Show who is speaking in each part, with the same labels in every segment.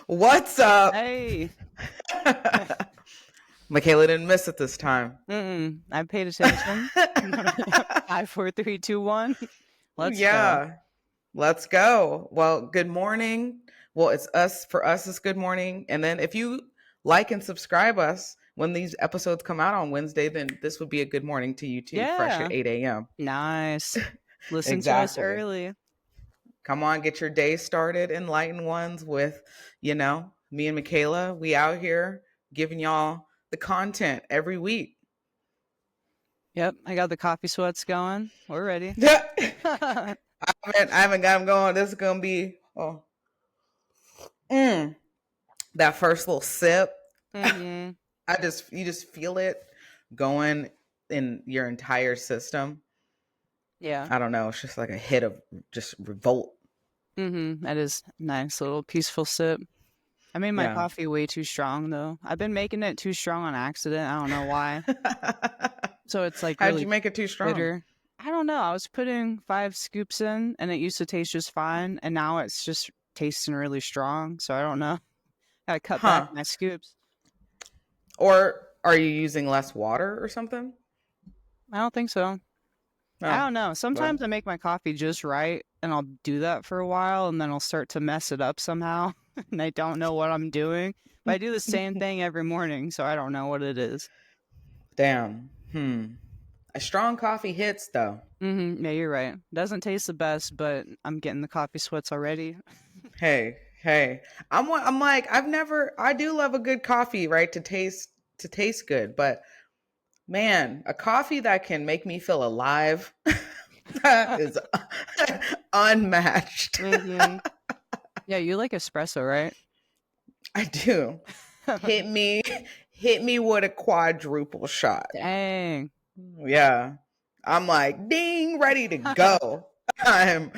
Speaker 1: What's up?
Speaker 2: Hey.
Speaker 1: Michaela didn't miss it this time.
Speaker 2: I paid attention. 5, 4, 3, 2, 1. Let's go.
Speaker 1: Yeah, let's go. Well, good morning. Well, it's us. For us, it's good morning. And then if you like and subscribe us when these episodes come out on Wednesday, then this would be a good morning to you too, fresh
Speaker 2: Yeah.
Speaker 1: at 8 a.m.
Speaker 2: Nice. Listen to us
Speaker 1: Exactly.
Speaker 2: early.
Speaker 1: Come on, get your day started, enlightened ones, with, me and Michaela. We out here giving y'all the content every week.
Speaker 2: Yep. I got the coffee sweats going. We're ready.
Speaker 1: I haven't got them going. This is gonna be that first little sip.
Speaker 2: Mm-hmm.
Speaker 1: You just feel it going in your entire system.
Speaker 2: Yeah.
Speaker 1: I don't know. It's just like a hit of just revolt.
Speaker 2: That is nice little peaceful sip. I made my coffee way too strong though. I've been making it too strong on accident. I don't know why. So it's like
Speaker 1: How'd
Speaker 2: really
Speaker 1: you make it too strong?
Speaker 2: bitter. I don't know. I was putting 5 scoops in and it used to taste just fine. And now it's just tasting really strong. So I don't know. I cut back my scoops.
Speaker 1: Or are you using less water or something?
Speaker 2: I don't think so. I don't know. Sometimes I make my coffee just right and I'll do that for a while and then I'll start to mess it up somehow. And I don't know what I'm doing. But I do the same thing every morning. So I don't know what it is.
Speaker 1: Damn. A strong coffee hits though.
Speaker 2: Yeah, you're right. Doesn't taste the best, but I'm getting the coffee sweats already.
Speaker 1: Hey. I'm like, I do love a good coffee, right? To taste good, but man, a coffee that can make me feel alive, that is unmatched.
Speaker 2: Yeah, you like espresso, right?
Speaker 1: I do. Hit me with a quadruple shot.
Speaker 2: Dang.
Speaker 1: Yeah. I'm like, ding, ready to go. I'm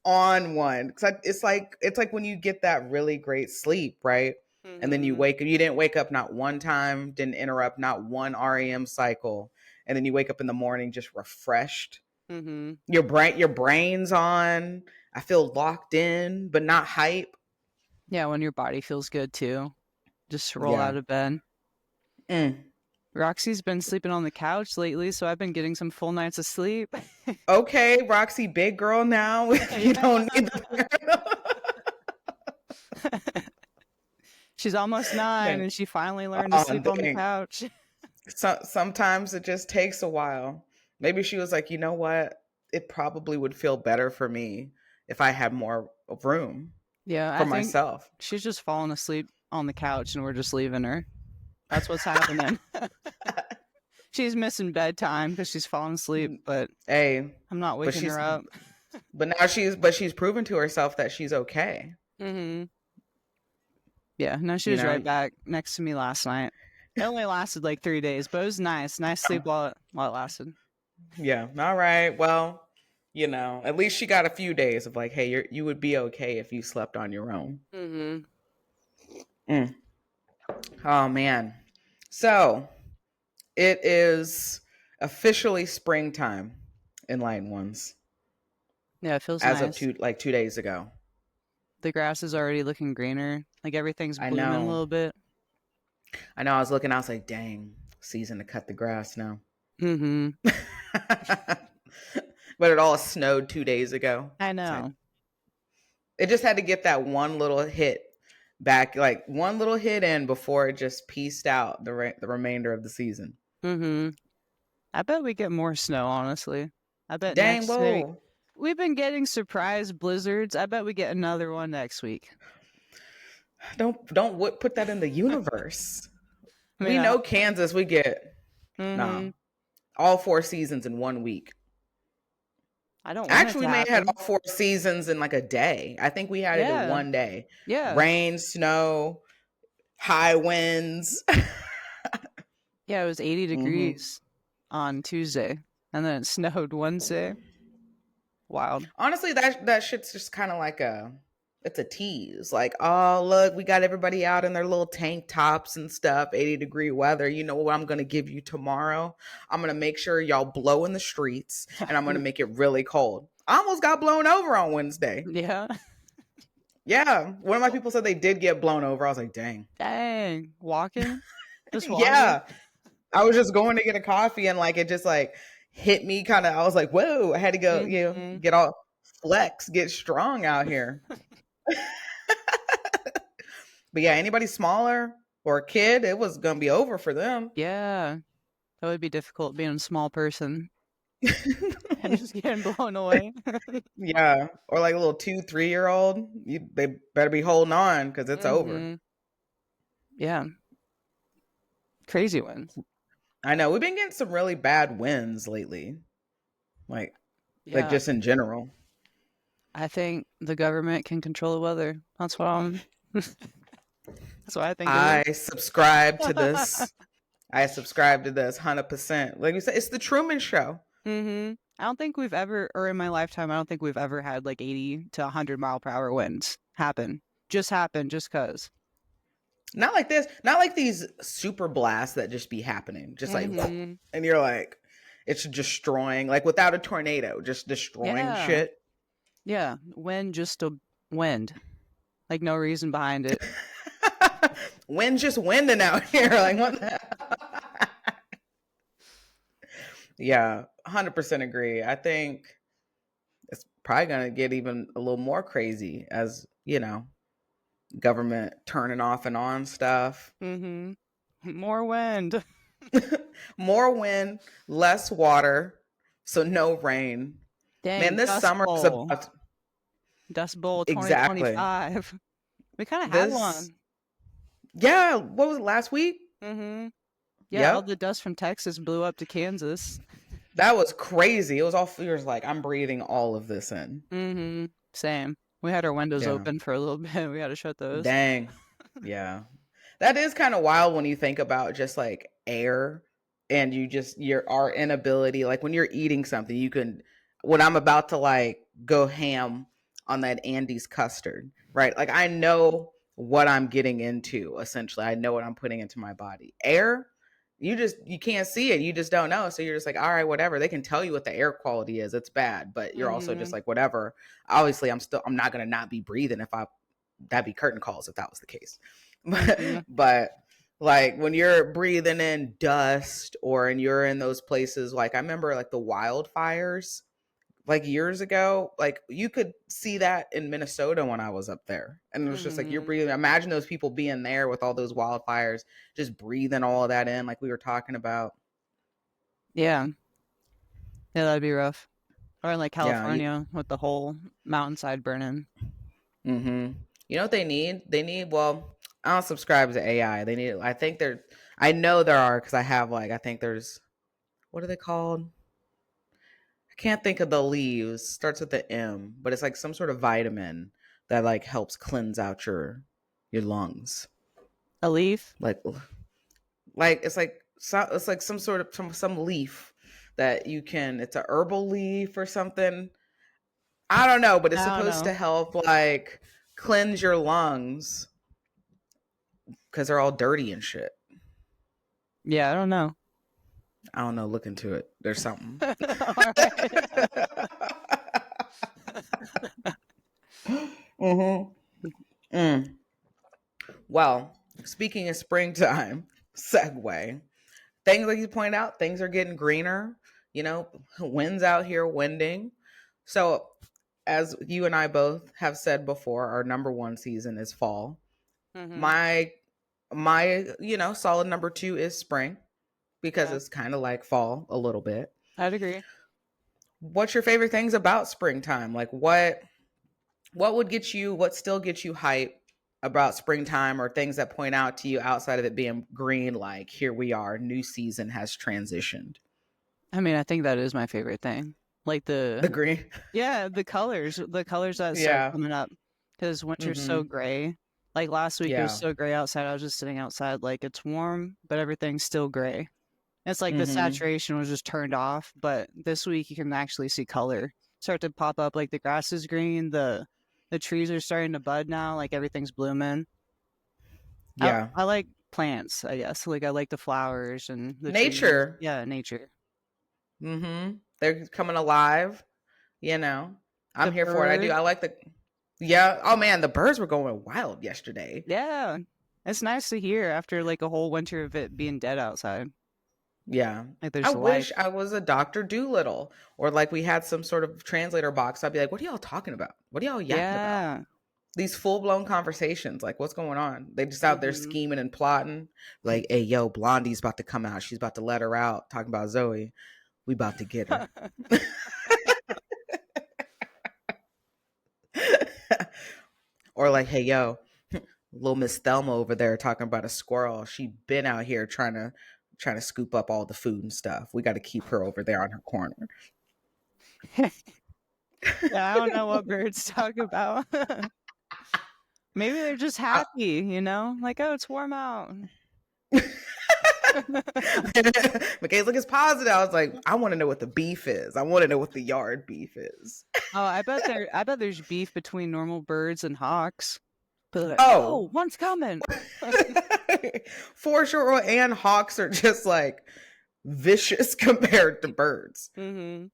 Speaker 1: on one. It's like when you get that really great sleep, right? And then you didn't wake up not one time, didn't interrupt not one REM cycle. And then you wake up in the morning just refreshed. Your brain's on. I feel locked in, but not hype.
Speaker 2: Yeah, when your body feels good too. Just roll out of bed. Roxy's been sleeping on the couch lately, so I've been getting some full nights of sleep.
Speaker 1: Okay, Roxy, big girl now. You don't need
Speaker 2: She's almost 9 and she finally learned to sleep on the couch.
Speaker 1: Sometimes it just takes a while. Maybe she was like, you know what? It probably would feel better for me if I had more room for myself.
Speaker 2: She's just falling asleep on the couch and we're just leaving her. That's what's happening. She's missing bedtime because she's falling asleep, but
Speaker 1: hey,
Speaker 2: I'm not waking her up.
Speaker 1: But now she's proven to herself that she's okay.
Speaker 2: Yeah, no, she was right back next to me last night. It only lasted like 3 days, but it was nice sleep while it lasted.
Speaker 1: Yeah, all right. Well, at least she got a few days of like, hey, you would be okay if you slept on your own. Oh man. So it is officially springtime, Enlightened Ones.
Speaker 2: Yeah, it feels
Speaker 1: as
Speaker 2: nice.
Speaker 1: of 2 days ago.
Speaker 2: The grass is already looking greener. Like everything's blooming a little bit.
Speaker 1: I know. I was looking. I was like, dang, season to cut the grass now. But it all snowed 2 days ago.
Speaker 2: I know.
Speaker 1: It just had to get that one little hit back, like one little hit in before it just pieced out the remainder of the season.
Speaker 2: I bet we get more snow, honestly. I bet
Speaker 1: next week.
Speaker 2: We've been getting surprise blizzards. I bet we get another one next week.
Speaker 1: Don't put that in the universe. We know Kansas, we get all 4 seasons in 1 week.
Speaker 2: I don't
Speaker 1: actually may have had all 4 seasons in like a day. I think we had it in 1 day.
Speaker 2: Yeah.
Speaker 1: Rain, snow, high winds.
Speaker 2: Yeah, it was 80 degrees on Tuesday, and then it snowed Wednesday. Wild.
Speaker 1: Honestly, that shit's just kind of like it's a tease. Like, oh, look, we got everybody out in their little tank tops and stuff, 80-degree weather. You know what I'm going to give you tomorrow? I'm going to make sure y'all blow in the streets, and I'm going to make it really cold. I almost got blown over on Wednesday.
Speaker 2: Yeah.
Speaker 1: Yeah. One of my people said they did get blown over. I was like, dang.
Speaker 2: Dang. Walking? Just walking?
Speaker 1: Yeah. I was just going to get a coffee and like it just like hit me kind of. I was like, whoa, I had to go,
Speaker 2: Mm-hmm.
Speaker 1: get all flex, get strong out here. But yeah, anybody smaller or a kid, it was going to be over for them.
Speaker 2: Yeah. That would be difficult being a small person and just getting blown away.
Speaker 1: Yeah. Or like a little 2, 3-year-old. They better be holding on because it's over.
Speaker 2: Mm-hmm. Yeah. Crazy ones.
Speaker 1: I know. We've been getting some really bad wins lately. Like
Speaker 2: Yeah.
Speaker 1: just in general.
Speaker 2: I think the government can control the weather. That's what I'm. That's what I think
Speaker 1: I
Speaker 2: it
Speaker 1: subscribe to
Speaker 2: is.
Speaker 1: this. I subscribe to this 100%. Like you said, it's the Truman Show.
Speaker 2: Mm-hmm. I don't think we've ever, or in my lifetime, I don't think we've ever had like 80 to 100-mile-per-hour winds happen. Just happen, just cause.
Speaker 1: Not like this. Not like these super blasts that just be happening. Just like,
Speaker 2: Mm-hmm.
Speaker 1: and you're like, it's destroying. Like without a tornado, just destroying
Speaker 2: Yeah.
Speaker 1: shit.
Speaker 2: Yeah. Wind, just a wind. Like no reason behind it.
Speaker 1: Wind just winding out here. Like what the hell? Yeah, 100% agree. I think it's probably going to get even a little more crazy as, government turning off and on stuff.
Speaker 2: Mm-hmm. More wind.
Speaker 1: More wind, less water, so no rain.
Speaker 2: Dang,
Speaker 1: Man, this
Speaker 2: Dust
Speaker 1: summer is
Speaker 2: Bowl.
Speaker 1: about
Speaker 2: Dust Bowl
Speaker 1: exactly
Speaker 2: 2025. We kind of had
Speaker 1: this.
Speaker 2: one.
Speaker 1: Yeah, what was it, last week?
Speaker 2: Mm-hmm. Yeah, all
Speaker 1: Yep.
Speaker 2: the dust from Texas blew up to Kansas.
Speaker 1: That was crazy. It was all fears like I'm breathing all of this in.
Speaker 2: Mm-hmm. Same. We had our windows
Speaker 1: Yeah.
Speaker 2: open for a little bit. We had to shut those.
Speaker 1: Dang. Yeah. That is kind of wild when you think about just like air and our inability, like when you're eating something, when I'm about to like go ham on that Andy's custard, right? Like I know what I'm getting into essentially. I know what I'm putting into my body. Air, you can't see it. You just don't know. So you're just like, all right, whatever. They can tell you what the air quality is. It's bad, but you're also just like, whatever. Obviously, I'm not going to not be breathing that'd be curtain calls if that was the case. But like when you're breathing in dust and you're in those places, like I remember like the wildfires like years ago, like you could see that in Minnesota when I was up there. And it was just like you're breathing. Imagine those people being there with all those wildfires, just breathing all of that in, like we were talking about.
Speaker 2: Yeah. Yeah, that'd be rough. Or in like
Speaker 1: Yeah.
Speaker 2: California with the whole mountainside burning.
Speaker 1: You know what they need? Well, I don't subscribe to AI. I know there are because I have I think there's, what are they called? I can't think of the leaves. Starts with the M, but it's like some sort of vitamin that like helps cleanse out your lungs.
Speaker 2: A leaf?
Speaker 1: It's like some sort of some leaf that you can. It's a herbal leaf or something. I don't know, but it's supposed to help like cleanse your lungs because they're all dirty and shit.
Speaker 2: Yeah, I don't know.
Speaker 1: I don't know. Look into it. There's something. Well, speaking of springtime, segue. Things like you point out, things are getting greener. Winds out here winding. So, as you and I both have said before, our number one season is fall. My solid number two is spring because it's kind of like fall a little bit.
Speaker 2: I'd agree.
Speaker 1: What's your favorite things about springtime? Like what still gets you hype about springtime, or things that point out to you outside of it being green, like here we are, new season has transitioned?
Speaker 2: I mean, I think that is my favorite thing. Like
Speaker 1: the green.
Speaker 2: Yeah, the colors that start coming up, because winter's so gray. Like last week, it was so gray outside. I was just sitting outside, like it's warm, but everything's still gray. It's like the saturation was just turned off. But this week, you can actually see color start to pop up. Like the grass is green, the trees are starting to bud now. Like everything's blooming.
Speaker 1: Yeah,
Speaker 2: I like plants. I guess like I like the flowers and the
Speaker 1: nature.
Speaker 2: Trees. Yeah, nature.
Speaker 1: They're coming alive. I'm here for it. I like Yeah. Oh man, the birds were going wild yesterday.
Speaker 2: Yeah. It's nice to hear after like a whole winter of it being dead outside.
Speaker 1: Yeah.
Speaker 2: Like
Speaker 1: I
Speaker 2: there's
Speaker 1: wish
Speaker 2: life.
Speaker 1: I was a Dr. Doolittle, or like we had some sort of translator box. I'd be like, what are y'all talking about? What are y'all yapping about?
Speaker 2: Yeah.
Speaker 1: These full blown conversations. Like, what's going on? They just out there
Speaker 2: Mm-hmm.
Speaker 1: scheming and plotting. Like, hey, yo, Blondie's about to come out. She's about to let her out. Talking about Zoe. We about to get her. Or like, hey, yo, little Miss Thelma over there talking about a squirrel. She been out here trying to scoop up all the food and stuff. We got to keep her over there on her corner.
Speaker 2: Yeah, I don't know what birds talk about. Maybe they're just
Speaker 1: I,
Speaker 2: happy, you know? Like, oh, it's warm out.
Speaker 1: Michaela's like, it's positive. I was like, I want to know what the beef is. I want to know what the yard beef is.
Speaker 2: Oh, I bet there's beef between normal birds and hawks. But like,
Speaker 1: Oh,
Speaker 2: oh, one's coming.
Speaker 1: for sure. And hawks are just like vicious compared to birds.
Speaker 2: Mm-hmm.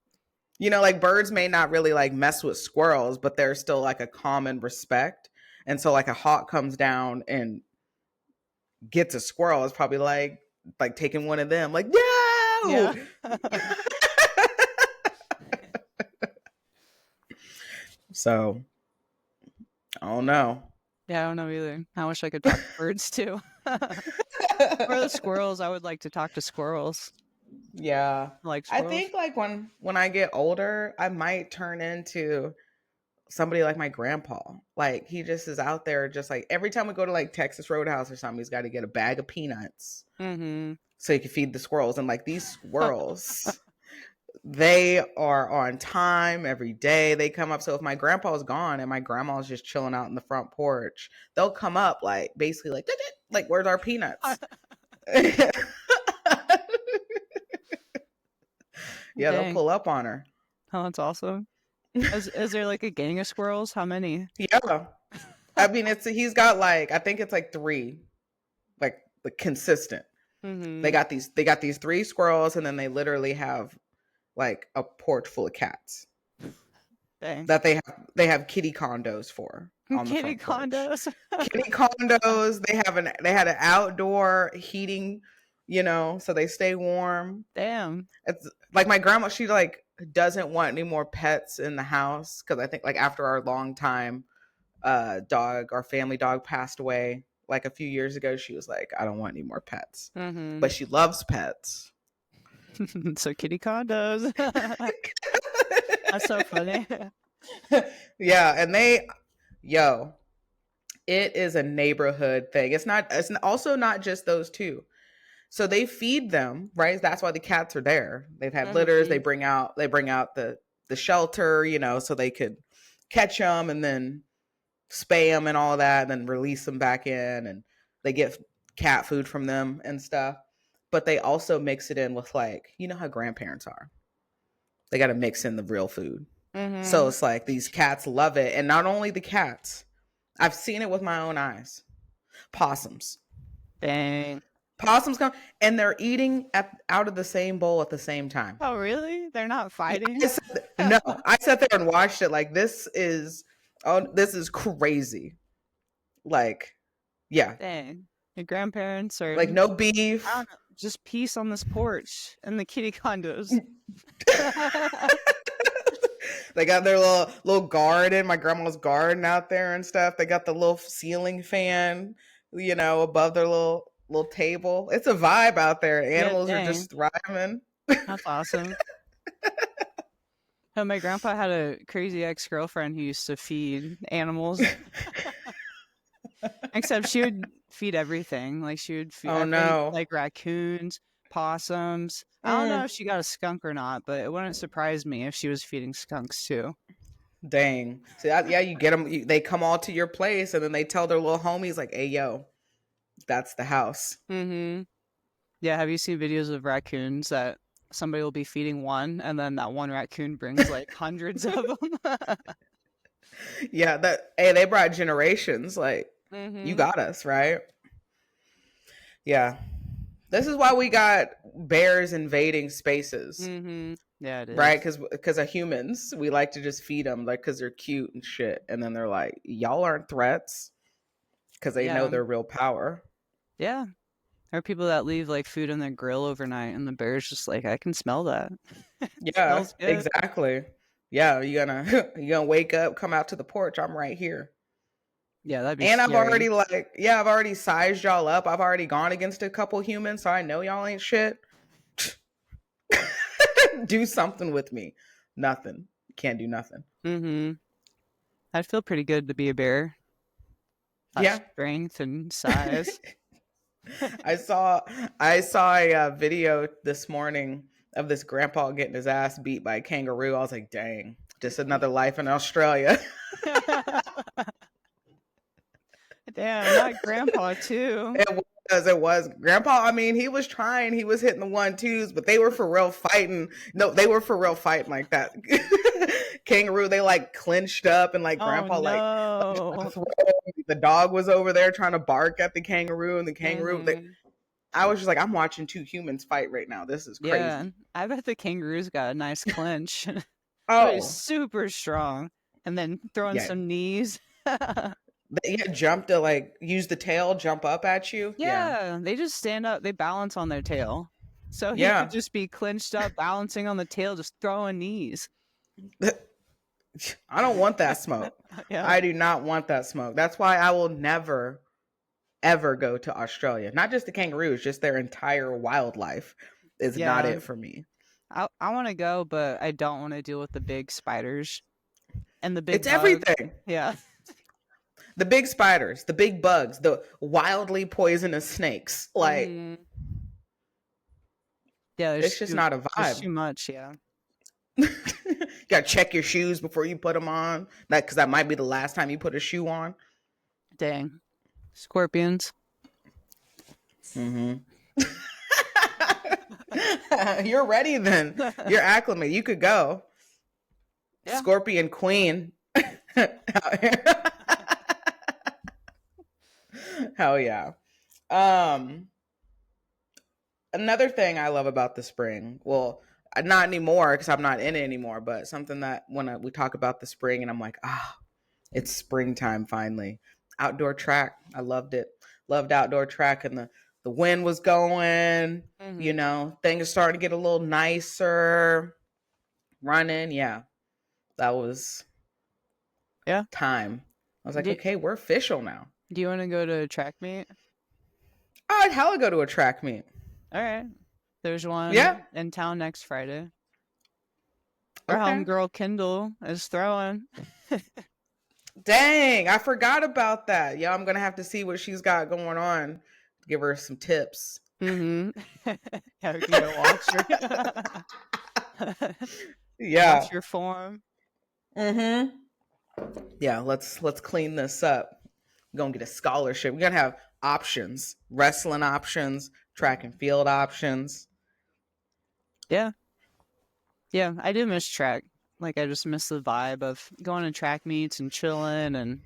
Speaker 1: You know, like birds may not really like mess with squirrels, but there's still like a common respect. And so like a hawk comes down and gets a squirrel, it's probably like taking one of them, like, no.
Speaker 2: Yeah.
Speaker 1: So I don't know.
Speaker 2: Yeah, I don't know either. I wish I could talk to birds too. Or the squirrels. I would like to talk to squirrels.
Speaker 1: Yeah.
Speaker 2: I like
Speaker 1: I
Speaker 2: squirrels.
Speaker 1: think like when I get older, I might turn into somebody like my grandpa. Like he just is out there just like every time we go to like Texas Roadhouse or something, he's got to get a bag of peanuts
Speaker 2: Mm-hmm.
Speaker 1: so he can feed the squirrels. And like these squirrels, they are on time every day. They come up. So if my grandpa's gone and my grandma's just chilling out in the front porch, they'll come up like basically like where's our peanuts? Yeah, they'll
Speaker 2: Dang.
Speaker 1: pull up on her.
Speaker 2: Oh, that's awesome. Is there like a gang of squirrels? How many?
Speaker 1: Yeah. I mean, he's got like I think it's like three, like the consistent.
Speaker 2: Mm-hmm.
Speaker 1: They got these three squirrels, and then they literally have like a porch full of cats
Speaker 2: Dang.
Speaker 1: that they have kitty condos for on the
Speaker 2: Kitty
Speaker 1: front porch.
Speaker 2: condos.
Speaker 1: Kitty condos. They had an outdoor heating, you know, so they stay warm.
Speaker 2: Damn.
Speaker 1: It's like my grandma. She like doesn't want any more pets in the house because I think like after our long time dog, our family dog passed away like a few years ago. She was like, I don't want any more pets,
Speaker 2: Mm-hmm.
Speaker 1: but she loves pets.
Speaker 2: So kitty condos. That's so funny.
Speaker 1: Yeah, and it is a neighborhood thing. It's also not just those two. So they feed them, right? That's why the cats are there. They've had litters. They bring out the shelter, you know, so they could catch them and then spay them and all that, and then release them back in, and they get cat food from them and stuff. But they also mix it in with like, you know how grandparents are. They got to mix in the real food.
Speaker 2: Mm-hmm.
Speaker 1: So it's like these cats love it. And not only the cats, I've seen it with my own eyes. Possums.
Speaker 2: Dang.
Speaker 1: Possums come and they're eating out of the same bowl at the same time.
Speaker 2: Oh, really? They're not fighting?
Speaker 1: No, I sat there and watched it like this is crazy. Like, yeah.
Speaker 2: Dang. Your grandparents are
Speaker 1: like no beef.
Speaker 2: I don't know, just peace on this porch and the kitty condos.
Speaker 1: They got their little garden, my grandma's garden out there and stuff. They got the little ceiling fan, you know, above their little table. It's a vibe out there. Animals are just thriving.
Speaker 2: That's awesome. Oh, my grandpa had a crazy ex-girlfriend who used to feed animals. Except she would feed everything. Like she would feed like raccoons, possums. I don't know if she got a skunk or not, but it wouldn't surprise me if she was feeding skunks too.
Speaker 1: Dang. So yeah, you get them. They come all to your place, and then they tell their little homies like, "Hey, yo, that's the house."
Speaker 2: Mm-hmm. Yeah. Have you seen videos of raccoons that somebody will be feeding one, and then that one raccoon brings like hundreds of them?
Speaker 1: Yeah. They brought generations. Like, you got us, right? Yeah. This is why we got bears invading spaces.
Speaker 2: Mm-hmm. Yeah, it is.
Speaker 1: Right? Because of humans, we like to just feed them, like, because they're cute and shit. And then they're like, y'all aren't threats, because they know their real power.
Speaker 2: Yeah. There are people that leave like food in their grill overnight, and the bear's just like, I can smell that. It
Speaker 1: Yeah,
Speaker 2: smells good.
Speaker 1: exactly. Yeah, you're gonna wake up, come out to the porch. I'm right here.
Speaker 2: Yeah, that'd be
Speaker 1: And
Speaker 2: scary.
Speaker 1: I've already sized y'all up. I've already gone against a couple humans, so I know y'all ain't shit. Do something with me. Nothing. Can't do nothing.
Speaker 2: Mm-hmm. I'd feel pretty good to be a bear.
Speaker 1: Yeah.
Speaker 2: Strength and size.
Speaker 1: I saw a video this morning of this grandpa getting his ass beat by a kangaroo. I was like, dang, just another life in Australia.
Speaker 2: Damn, not grandpa too.
Speaker 1: It was. Grandpa, I mean, he was trying. He was hitting the 1-2s, but they were for real fighting. No, they were for real fighting like that. Kangaroo, they like clinched up and like grandpa like the dog was over there trying to bark at the kangaroo, and the kangaroo I was just like, I'm watching two humans fight right now. This is crazy. Yeah,
Speaker 2: I bet the kangaroo's got a nice clinch.
Speaker 1: Oh,
Speaker 2: super strong. And then throwing some knees.
Speaker 1: They jump to like use the tail, jump up at you.
Speaker 2: Yeah, they just stand up, they balance on their tail. So he could just be clinched up, balancing on the tail, just throwing knees.
Speaker 1: I don't want that smoke. I do not want that smoke. That's why I will never, ever go to Australia. Not just the kangaroos, just their entire wildlife is not it for me.
Speaker 2: I want to go, but I don't want to deal with the big spiders and the big
Speaker 1: bugs. Everything.
Speaker 2: Yeah.
Speaker 1: The big spiders, the big bugs, the wildly poisonous snakes. Like,
Speaker 2: yeah,
Speaker 1: it's just not a vibe.
Speaker 2: There's too much, yeah.
Speaker 1: You gotta check your shoes before you put them on. Because that might be the last time you put a shoe on.
Speaker 2: Dang. Scorpions.
Speaker 1: Mm-hmm. You're ready then. You're acclimated. You could go. Yeah. Scorpion queen. Hell yeah. Another thing I love about the spring, well, not anymore because I'm not in it anymore, but something that when we talk about the spring and I'm like, it's springtime finally. Outdoor track. I loved it. Loved outdoor track, and the wind was going, you know, things starting to get a little nicer. Running, yeah. That was time. I was like, okay, we're official now.
Speaker 2: Do you want to go to a track meet?
Speaker 1: I'd hella go to a track meet.
Speaker 2: All right. There's one in town next Friday. Our homegirl Kendall is throwing.
Speaker 1: Dang, I forgot about that. Yeah, I'm going to have to see what she's got going on. Give her some tips.
Speaker 2: Yeah, we can go watch her. Watch your form.
Speaker 1: Yeah, let's clean this up. We're going to get a scholarship. We're going to have options. Wrestling options, track and field options.
Speaker 2: Yeah. Yeah, I do miss track. Like, I just miss the vibe of going to track meets and chilling and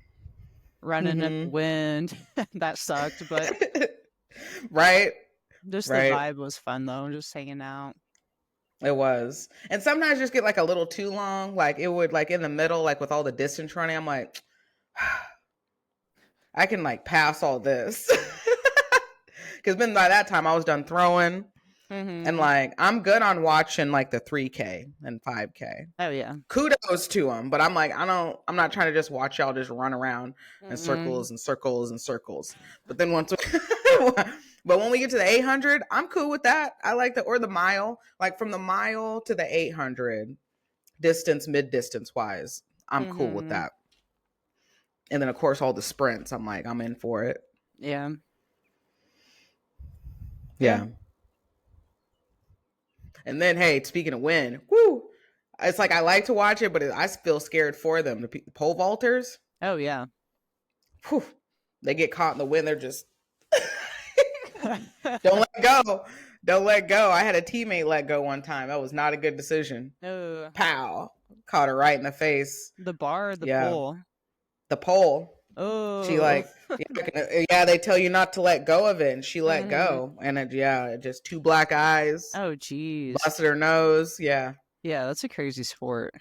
Speaker 2: running in the wind. That sucked, but...
Speaker 1: Right?
Speaker 2: Just the vibe was fun, though, just hanging out.
Speaker 1: It was. And sometimes just get, like, a little too long. Like, it would, like, in the middle, like, with all the distance running, I'm like, I can, like, pass all this. Because by that time, I was done throwing. And like, I'm good on watching like the 3K and 5K.
Speaker 2: Oh yeah.
Speaker 1: Kudos to them. But I'm like, I'm not trying to just watch y'all just run around in circles and circles and circles. But then but when we get to the 800, I'm cool with that. I like or the mile, like from the mile to the 800 distance, mid distance wise, I'm cool with that. And then of course, all the sprints, I'm like, I'm in for it.
Speaker 2: Yeah.
Speaker 1: Yeah. And then, hey, speaking of wind, woo! It's like I like to watch it, but I feel scared for them. The pole vaulters.
Speaker 2: Oh yeah.
Speaker 1: Whew, they get caught in the wind. They're just don't let go. Don't let go. I had a teammate let go one time. That was not a good decision. Pow! Caught her right in the face.
Speaker 2: The bar or the pole?
Speaker 1: The pole.
Speaker 2: Oh.
Speaker 1: She like, they tell you not to let go of it, and she let go, and it just two black eyes.
Speaker 2: Oh, geez.
Speaker 1: Busted her nose. Yeah.
Speaker 2: Yeah, that's a crazy sport.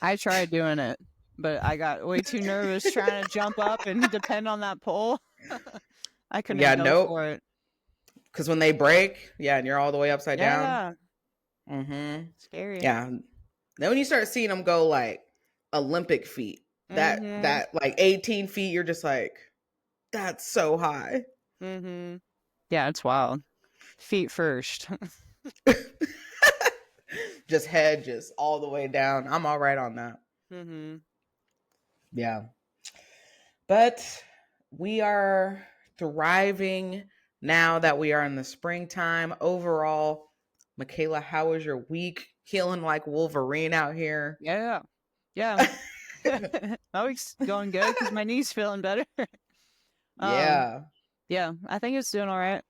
Speaker 2: I tried doing it, but I got way too nervous trying to jump up and depend on that pole. I couldn't
Speaker 1: Yeah,
Speaker 2: go
Speaker 1: nope.
Speaker 2: for it.
Speaker 1: Because when they break, yeah, and you're all the way upside down.
Speaker 2: Yeah,
Speaker 1: Mm-hmm.
Speaker 2: scary.
Speaker 1: Yeah. Then when you start seeing them go like Olympic feet,
Speaker 2: Mm-hmm.
Speaker 1: that like 18 feet, you're just like, that's so high.
Speaker 2: Mm-hmm. Yeah, it's wild. Feet first.
Speaker 1: Just head just all the way down. I'm all right on that.
Speaker 2: Mm-hmm.
Speaker 1: Yeah. But we are thriving now that we are in the springtime. Overall, Michaela, how was your week? Healing like Wolverine out here.
Speaker 2: Yeah. Yeah. My week's going good because my knee's feeling better. um,
Speaker 1: Yeah.
Speaker 2: yeah, I think it's doing all right.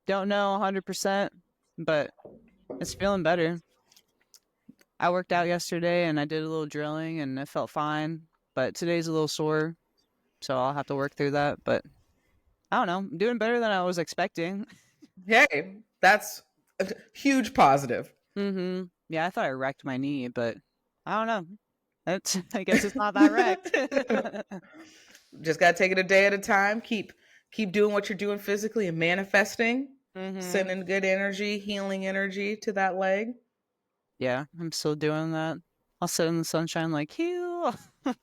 Speaker 2: Don't know 100%, but it's feeling better. I worked out yesterday and I did a little drilling and it felt fine, but today's a little sore, so I'll have to work through that. But I don't know, I'm doing better than I was expecting.
Speaker 1: Hey, that's a huge positive.
Speaker 2: Mm-hmm. Yeah, I thought I wrecked my knee, but I don't know. It's I guess it's not that wrecked.
Speaker 1: Just gotta take it a day at a time. Keep doing what you're doing physically and manifesting,
Speaker 2: Mm-hmm.
Speaker 1: sending good energy, healing energy to that leg.
Speaker 2: Yeah, I'm still doing that. I'll sit in the sunshine like heal, or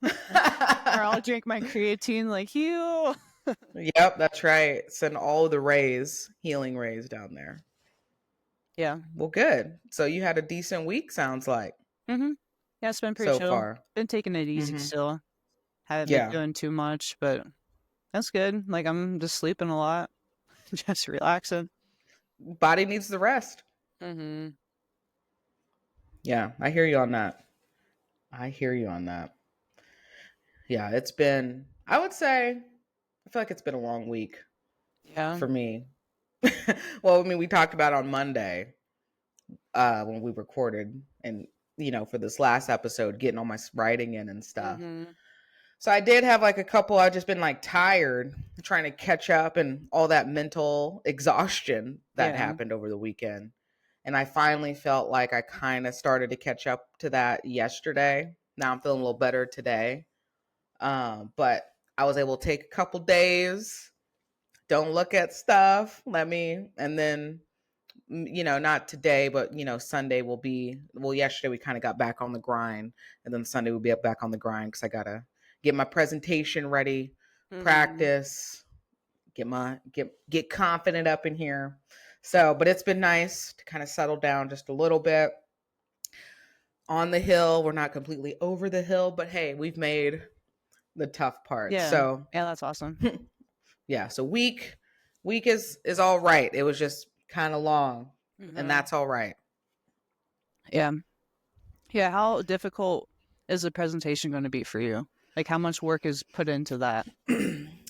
Speaker 2: I'll drink my creatine like heal.
Speaker 1: Yep, that's right. Send all the rays, healing rays down there.
Speaker 2: Yeah.
Speaker 1: Well, good. So you had a decent week, sounds like,
Speaker 2: Mm-hmm. Yeah, it's been pretty
Speaker 1: so
Speaker 2: chill.
Speaker 1: far.
Speaker 2: Been taking it easy
Speaker 1: Hmm.
Speaker 2: still. Haven't been
Speaker 1: Yeah.
Speaker 2: doing too much, but that's good. Like I'm just sleeping a lot, just relaxing.
Speaker 1: Body needs the rest.
Speaker 2: Mm-hmm.
Speaker 1: Yeah, I hear you on that. I hear you on that. Yeah, it's been, I would say, I feel like it's been a long week
Speaker 2: Yeah.
Speaker 1: for me. Well, I mean, we talked about on Monday when we recorded and, for this last episode, getting all my writing in and stuff.
Speaker 2: Mm-hmm.
Speaker 1: So I did have like a couple, I've just been like tired, trying to catch up and all that mental exhaustion that
Speaker 2: Yeah.
Speaker 1: happened over the weekend. And I finally felt like I kind of started to catch up to that yesterday. Now I'm feeling a little better today. But I was able to take a couple days, don't look at stuff, and then, not today, but, Sunday will be, well, yesterday we kind of got back on the grind. And then Sunday we'll be back on the grind because I got to get my presentation ready,
Speaker 2: Mm-hmm.
Speaker 1: practice, get confident up in here. So, but it's been nice to kind of settle down just a little bit on the hill. We're not completely over the hill, but hey, we've made the tough part.
Speaker 2: Yeah.
Speaker 1: So,
Speaker 2: Yeah, that's awesome.
Speaker 1: yeah, so week is all right. It was just kind of long, and
Speaker 2: Mm-hmm.
Speaker 1: that's all right.
Speaker 2: Yeah. Yeah. How difficult is the presentation going to be for you? Like, how much work is put into that?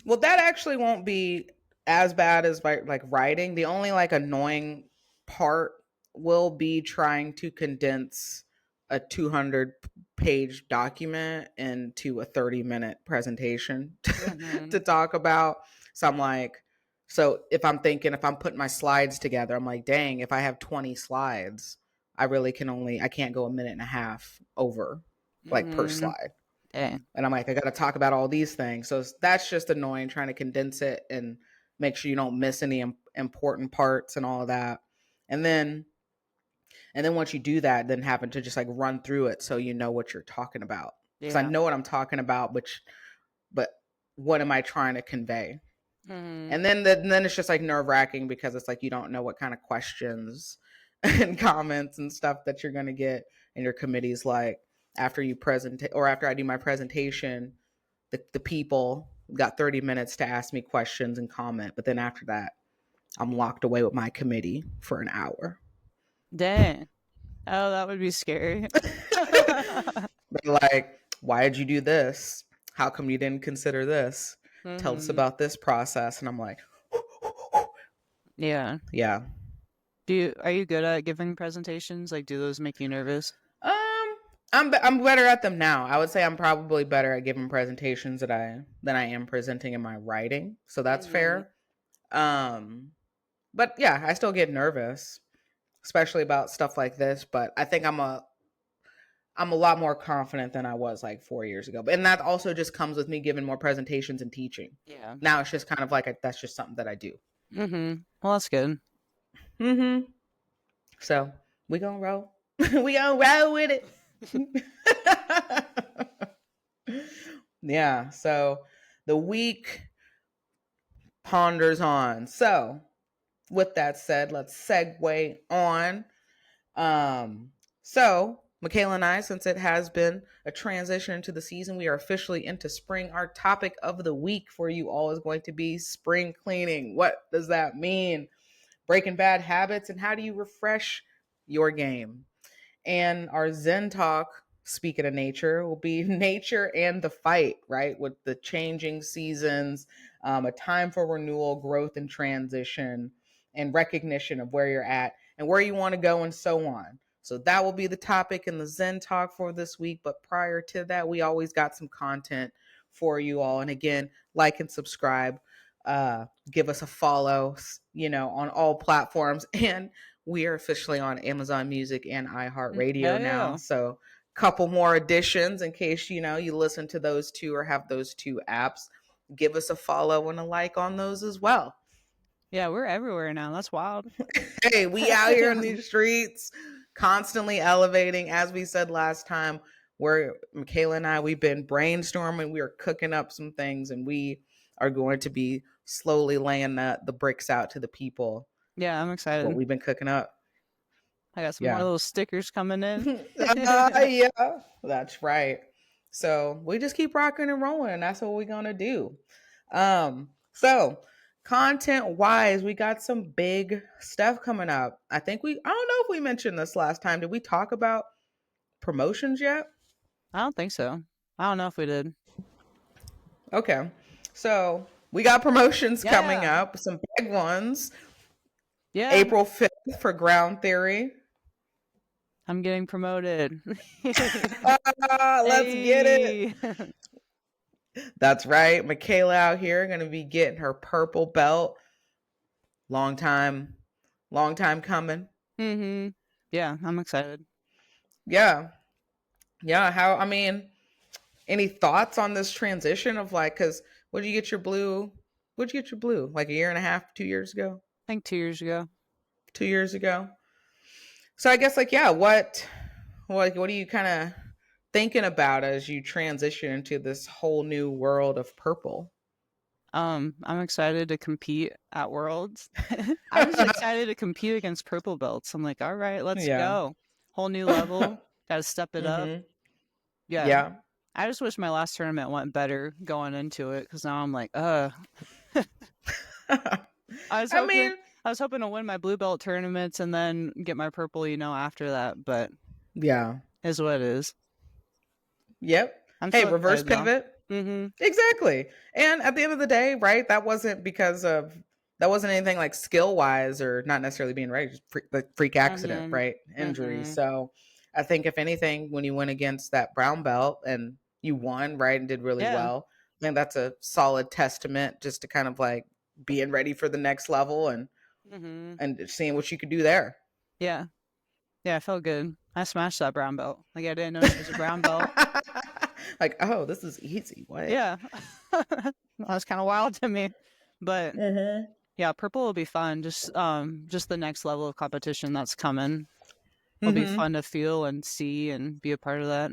Speaker 1: Well, that actually won't be as bad as like writing. The only like annoying part will be trying to condense a 200-page document into a 30-minute presentation
Speaker 2: Mm-hmm.
Speaker 1: to talk about. So I'm like, so if I'm putting my slides together, I'm like, dang, if I have 20 slides, I can't go a minute and a half over like per
Speaker 2: Mm-hmm.
Speaker 1: slide.
Speaker 2: Dang.
Speaker 1: And I'm like, I got to talk about all these things. So that's just annoying trying to condense it and make sure you don't miss any important parts and all of that. And then once you do that, then having to just like run through it so you know what you're talking about. Because I
Speaker 2: Yeah.
Speaker 1: know what I'm talking about, but what am I trying to convey?
Speaker 2: Mm-hmm.
Speaker 1: And then it's just like nerve wracking because it's like you don't know what kind of questions and comments and stuff that you're gonna get in your committees like after you present or after I do my presentation, the people got 30 minutes to ask me questions and comment, but then after that, I'm locked away with my committee for an hour.
Speaker 2: Dang. Oh, that would be scary.
Speaker 1: They're like, why did you do this? How come you didn't consider this? Tell us
Speaker 2: Mm-hmm.
Speaker 1: about this process. And I'm like,
Speaker 2: Yeah.
Speaker 1: yeah.
Speaker 2: Are you good at giving presentations? Like, do those make you nervous?
Speaker 1: Um, I'm better at them now. I would say I'm probably better at giving presentations than I am presenting in my writing. So that's
Speaker 2: Mm-hmm.
Speaker 1: fair. But yeah, I still get nervous. especially about stuff like this. But I think I'm a lot more confident than I was like 4 years ago. And that also just comes with me giving more presentations and teaching.
Speaker 2: Yeah.
Speaker 1: Now it's just kind of like that's just something that I do.
Speaker 2: Well, that's good.
Speaker 1: So we gonna roll. We gonna roll with it. Yeah. So the week ponders on. So with that said, let's segue on. So Michaela and I, since it has been a transition into the season, we are officially into spring. Our topic of the week for you all is going to be spring cleaning. What does that mean? Breaking bad habits, and how do you refresh your game? And our Zen talk, speaking of nature, will be nature and the fight, right? With the changing seasons, a time for renewal, growth, and transition, and recognition of where you're at and where you want to go, and so on. So that will be the topic in the Zen talk for this week. But prior to that, we always got some content for you all. And again, like and subscribe. Give us a follow, on all platforms. And we are officially on Amazon Music and iHeartRadio now. So a couple more additions in case, you listen to those two or have those two apps. Give us a follow and a like on those as well.
Speaker 2: Yeah, we're everywhere now. That's wild.
Speaker 1: Hey, we out here in these streets constantly elevating. As we said last time, where Michaela and I, we've been brainstorming. We are cooking up some things, and we are going to be slowly laying the bricks out to the people.
Speaker 2: Yeah, I'm excited.
Speaker 1: What we've been cooking up.
Speaker 2: I got some more little stickers coming in.
Speaker 1: Yeah, that's right. So we just keep rocking and rolling, and that's what we're gonna do. So content wise, we got some big stuff coming up. I don't know if we mentioned this last time. Did we talk about promotions yet?
Speaker 2: I don't think so. I don't know if we did.
Speaker 1: Okay. So we got promotions coming up, some big ones.
Speaker 2: Yeah.
Speaker 1: April 5th for Ground Theory.
Speaker 2: I'm getting promoted.
Speaker 1: Let's get it. That's right. Michaela out here going to be getting her purple belt. Long time coming.
Speaker 2: Yeah, I'm excited.
Speaker 1: Yeah. Any thoughts on this transition of because what did you get your blue? Like a year and a half, 2 years ago?
Speaker 2: I think 2 years ago.
Speaker 1: 2 years ago. So I guess what are you kind of thinking about as you transition into this whole new world of purple?
Speaker 2: I'm excited to compete at Worlds. I was excited to compete against purple belts. I'm like, all right, let's go. Whole new level. Got to step it up. Yeah. I just wish my last tournament went better going into it, because now I'm like, I was hoping to win my blue belt tournaments and then get my purple, after that. But
Speaker 1: yeah,
Speaker 2: is what it is.
Speaker 1: Yep. Hey, reverse pivot. Exactly. And at the end of the day, right, that wasn't anything like skill wise or not necessarily being right, just freak accident, right? Injury. So I think if anything, when you went against that brown belt and you won, right, and did really well, I think that's a solid testament just to kind of like being ready for the next level and seeing what you could do there.
Speaker 2: Yeah. Yeah, I felt good. I smashed that brown belt. Like, I didn't know it was a brown belt.
Speaker 1: Like, oh, this is easy. What?
Speaker 2: Yeah. That was kind of wild to me. But yeah, purple will be fun. Just the next level of competition that's coming will be fun to feel and see and be a part of that.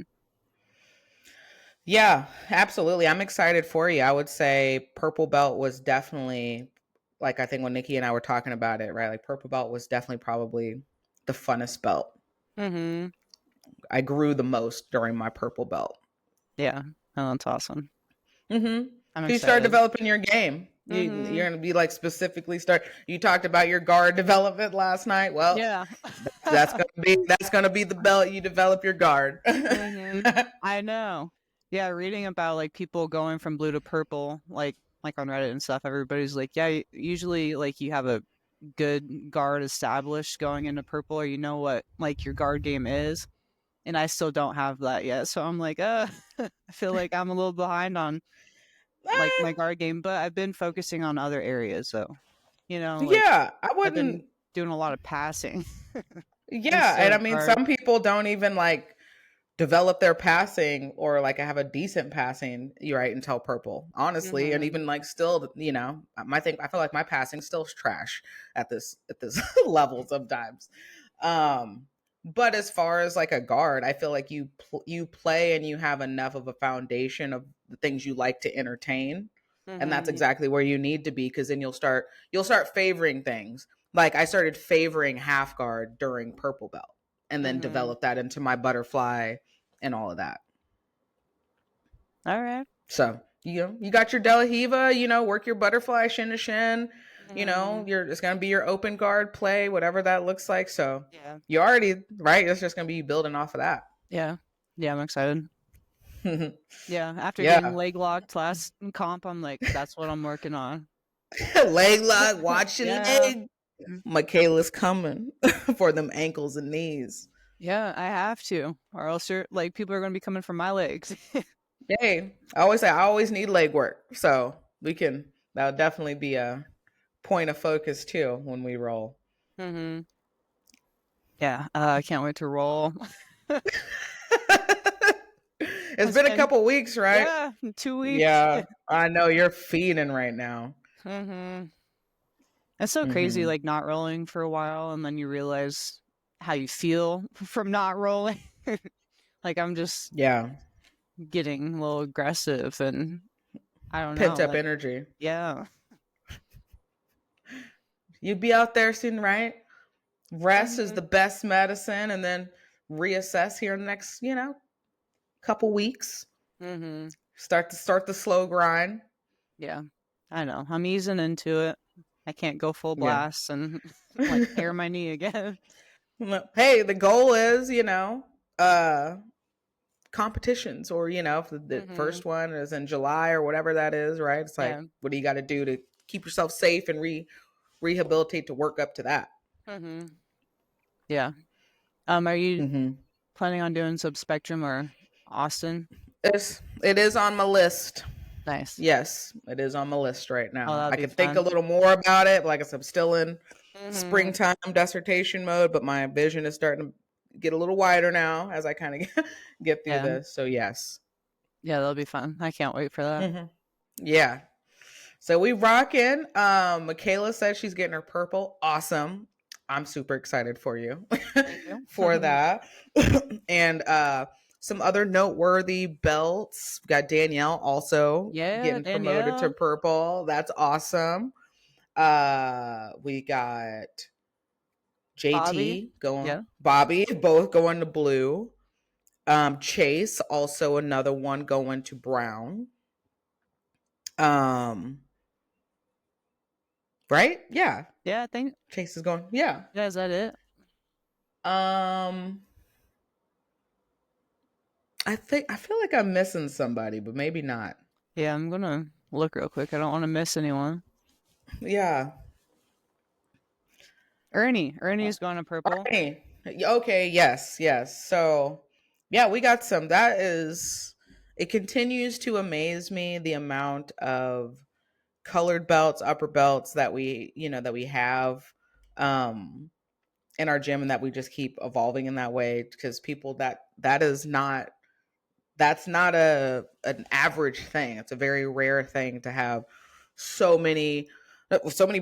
Speaker 1: Yeah, absolutely. I'm excited for you. I would say purple belt was definitely, like, I think when Nikki and I were talking about it, right? Like, purple belt was definitely probably the funnest belt. I grew the most during my purple belt.
Speaker 2: Yeah, that's awesome.
Speaker 1: You start developing your game. You're going to be like specifically you talked about your guard development last night. Well,
Speaker 2: yeah,
Speaker 1: that's going to be the belt you develop your guard.
Speaker 2: I know. Yeah, reading about like people going from blue to purple, like on Reddit and stuff, everybody's like, yeah, usually like you have a good guard established going into purple, or what like your guard game is. And I still don't have that yet. So I'm like, I feel like I'm a little behind on like my guard game, but I've been focusing on other areas. So,
Speaker 1: yeah, I wouldn't.
Speaker 2: I've been doing a lot of passing.
Speaker 1: Yeah, and
Speaker 2: instead
Speaker 1: I
Speaker 2: of
Speaker 1: mean,
Speaker 2: guard.
Speaker 1: some people don't even like develop their passing or like I have a decent passing, you right, until purple, honestly. And
Speaker 2: Mm-hmm.
Speaker 1: even like still, my thing, I feel like my passing still trash at this level sometimes. Um, but as far as like a guard, I feel like you play and you have enough of a foundation of the things you like to entertain. And that's
Speaker 2: Mm-hmm.
Speaker 1: exactly where you need to be, because then you'll start favoring things. Like I started favoring half guard during purple belt and then
Speaker 2: Mm-hmm.
Speaker 1: developed that into my butterfly and all of that.
Speaker 2: All right.
Speaker 1: So you got your Delahiva, work your butterfly shin to shin.
Speaker 2: Mm-hmm.
Speaker 1: It's gonna be your open guard play, whatever that looks like. So
Speaker 2: Yeah.
Speaker 1: you already right. It's just gonna be building off of that.
Speaker 2: Yeah. Yeah, I'm excited. Yeah, after getting
Speaker 1: Yeah,
Speaker 2: leg locked last comp, I'm like, that's what I'm working on.
Speaker 1: leg lock, watch your
Speaker 2: Yeah.
Speaker 1: leg. Michaela's coming for them ankles and knees.
Speaker 2: Yeah, I have to, or else you're like people are gonna be coming for my legs.
Speaker 1: Hey, I always say I always need leg work, so that'll definitely be a point of focus too when we roll.
Speaker 2: Mm-hmm. Yeah, I can't wait to roll.
Speaker 1: It's
Speaker 2: It's
Speaker 1: been a
Speaker 2: been
Speaker 1: couple weeks, right?
Speaker 2: yeah, 2 weeks.
Speaker 1: Yeah, I know you're feeding right now.
Speaker 2: Mm-hmm. It's so crazy,
Speaker 1: Hmm.
Speaker 2: like not rolling for a while, and then you realize how you feel from not rolling. Like I'm just
Speaker 1: Yeah,
Speaker 2: getting a little aggressive, and I don't
Speaker 1: pent
Speaker 2: know,
Speaker 1: up
Speaker 2: like
Speaker 1: energy.
Speaker 2: yeah.
Speaker 1: You'd be out there soon, right? Rest is
Speaker 2: Mm-hmm.
Speaker 1: the best medicine, and then reassess here in the next, couple weeks.
Speaker 2: Mm-hmm.
Speaker 1: Start the slow grind.
Speaker 2: Yeah, I know. I'm easing into it. I can't go full
Speaker 1: Yeah.
Speaker 2: blast and like tear my knee again.
Speaker 1: Hey, the goal is, uh competitions, or if the
Speaker 2: Mm-hmm.
Speaker 1: first one is in July or whatever that is, right? It's like,
Speaker 2: Yeah.
Speaker 1: what do you got to do to keep yourself safe and rehabilitate to work up to that?
Speaker 2: Mm-hmm. Yeah. Are you
Speaker 1: Mm-hmm.
Speaker 2: planning on doing Subspectrum or Austin?
Speaker 1: It is on my list.
Speaker 2: Nice.
Speaker 1: Yes, it is on my list right
Speaker 2: Oh,
Speaker 1: now.
Speaker 2: that'd
Speaker 1: I
Speaker 2: be
Speaker 1: could think a
Speaker 2: fun.
Speaker 1: little more about it, but like I said, I'm still in
Speaker 2: Mm-hmm.
Speaker 1: springtime dissertation mode, but my vision is starting to get a little wider now as I kind of get through
Speaker 2: Yeah.
Speaker 1: this. So yes.
Speaker 2: Yeah, that'll be fun. I can't wait for that.
Speaker 1: Mm-hmm. Yeah. So we rocking. Michaela said she's getting her purple. Awesome. I'm super excited for you
Speaker 2: Thank you.
Speaker 1: for that. And some other noteworthy belts. We got Danielle also
Speaker 2: Yeah,
Speaker 1: getting promoted to
Speaker 2: Danielle.
Speaker 1: purple. That's awesome. We got
Speaker 2: Bobby.
Speaker 1: JT going,
Speaker 2: Yeah.
Speaker 1: Bobby both going to blue. Chase also another one going to brown. Um, right? Yeah.
Speaker 2: Yeah, I think
Speaker 1: Chase is going. Yeah.
Speaker 2: yeah, is that it?
Speaker 1: Um, I feel like I'm missing somebody, but maybe not.
Speaker 2: Yeah, I'm gonna look real quick. I don't want to miss anyone.
Speaker 1: Yeah.
Speaker 2: Ernie. Ernie's going to purple.
Speaker 1: Arnie. Okay. Yes. Yes. So, yeah, we got some. That is. It continues to amaze me the amount of colored belts, upper belts that we have, um, in our gym, and that we just keep evolving in that way, because people that is not that's not an average thing. It's a very rare thing to have so many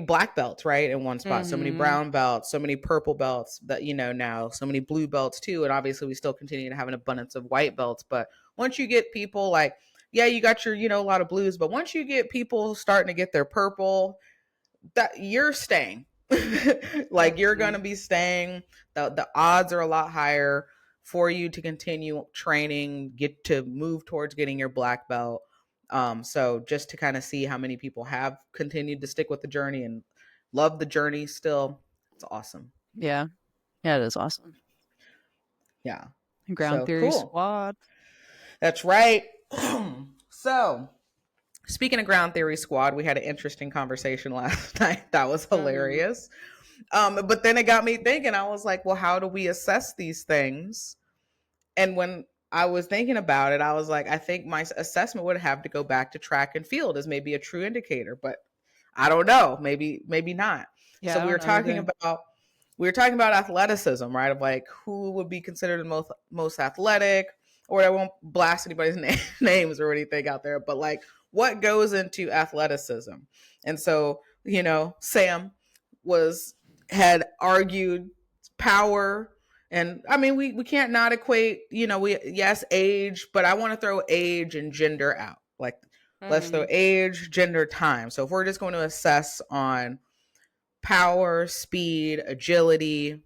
Speaker 1: black belts, right, in one spot, so many
Speaker 2: Mm-hmm.
Speaker 1: brown belts, so many purple belts, that now so many blue belts too. And obviously we still continue to have an abundance of white belts, but once you get people like, yeah, you got your a lot of blues, but once you get people starting to get their purple, that you're staying. Like you're
Speaker 2: Mm-hmm.
Speaker 1: gonna be staying. The odds are a lot higher for you to continue training, get to move towards getting your black belt. So just to kind of see how many people have continued to stick with the journey and love the journey still, it's awesome.
Speaker 2: Yeah. Yeah, it is awesome.
Speaker 1: Yeah.
Speaker 2: Ground
Speaker 1: So
Speaker 2: Theory
Speaker 1: cool.
Speaker 2: Squad.
Speaker 1: That's right. So speaking of Ground Theory Squad, we had an interesting conversation last night. That was
Speaker 2: Mm-hmm.
Speaker 1: hilarious. But then it got me thinking. I was like, well, how do we assess these things? And when I was thinking about it, I was like, I think my assessment would have to go back to track and field as maybe a true indicator, but I don't know. Maybe not.
Speaker 2: Yeah,
Speaker 1: So
Speaker 2: I
Speaker 1: we
Speaker 2: don't
Speaker 1: were
Speaker 2: know
Speaker 1: talking
Speaker 2: either.
Speaker 1: about we were talking about athleticism, right? Of like who would be considered the most athletic, or I won't blast anybody's names or anything out there, but like what goes into athleticism. And so, Sam had argued power. And I mean, we can't not equate, yes, age, but I want to throw age and gender out. Like, let's throw age, gender, time. So if we're just going to assess on power, speed, agility,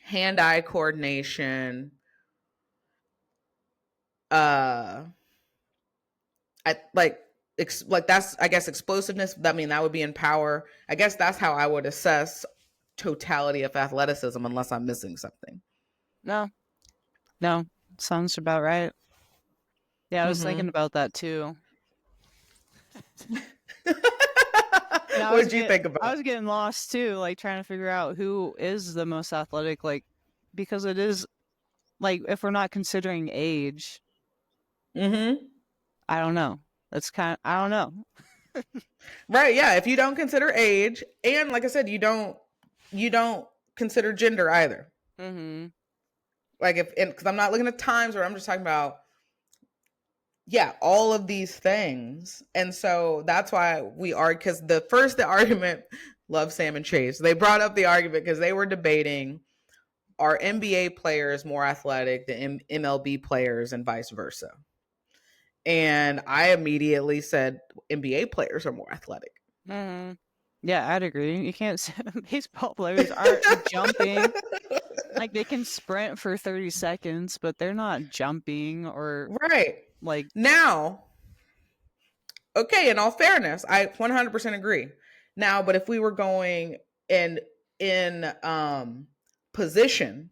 Speaker 1: hand-eye coordination, I like that's, I guess, explosiveness. That would be in power. I guess that's how I would assess totality of athleticism, unless I'm missing something.
Speaker 2: No, sounds about right. Yeah, I was thinking about that too.
Speaker 1: What did you think about?
Speaker 2: I was getting lost too, like trying to figure out who is the most athletic, like, because it is like, if we're not considering age, I don't know. I don't know.
Speaker 1: Right, yeah. If you don't consider age, and like I said, you don't consider gender either. Like because I'm not looking at times, where I'm just talking about, all of these things. And so that's why we are, because the argument, love Sam and Chase, they brought up the argument because they were debating, are NBA players more athletic than MLB players and vice versa? And I immediately said NBA players are more athletic.
Speaker 2: Yeah, I'd agree. You can't say baseball players aren't jumping. Like, they can sprint for 30 seconds, but they're not jumping or
Speaker 1: right.
Speaker 2: Like,
Speaker 1: now, okay, in all fairness, I 100% agree. Now, but if we were going in position,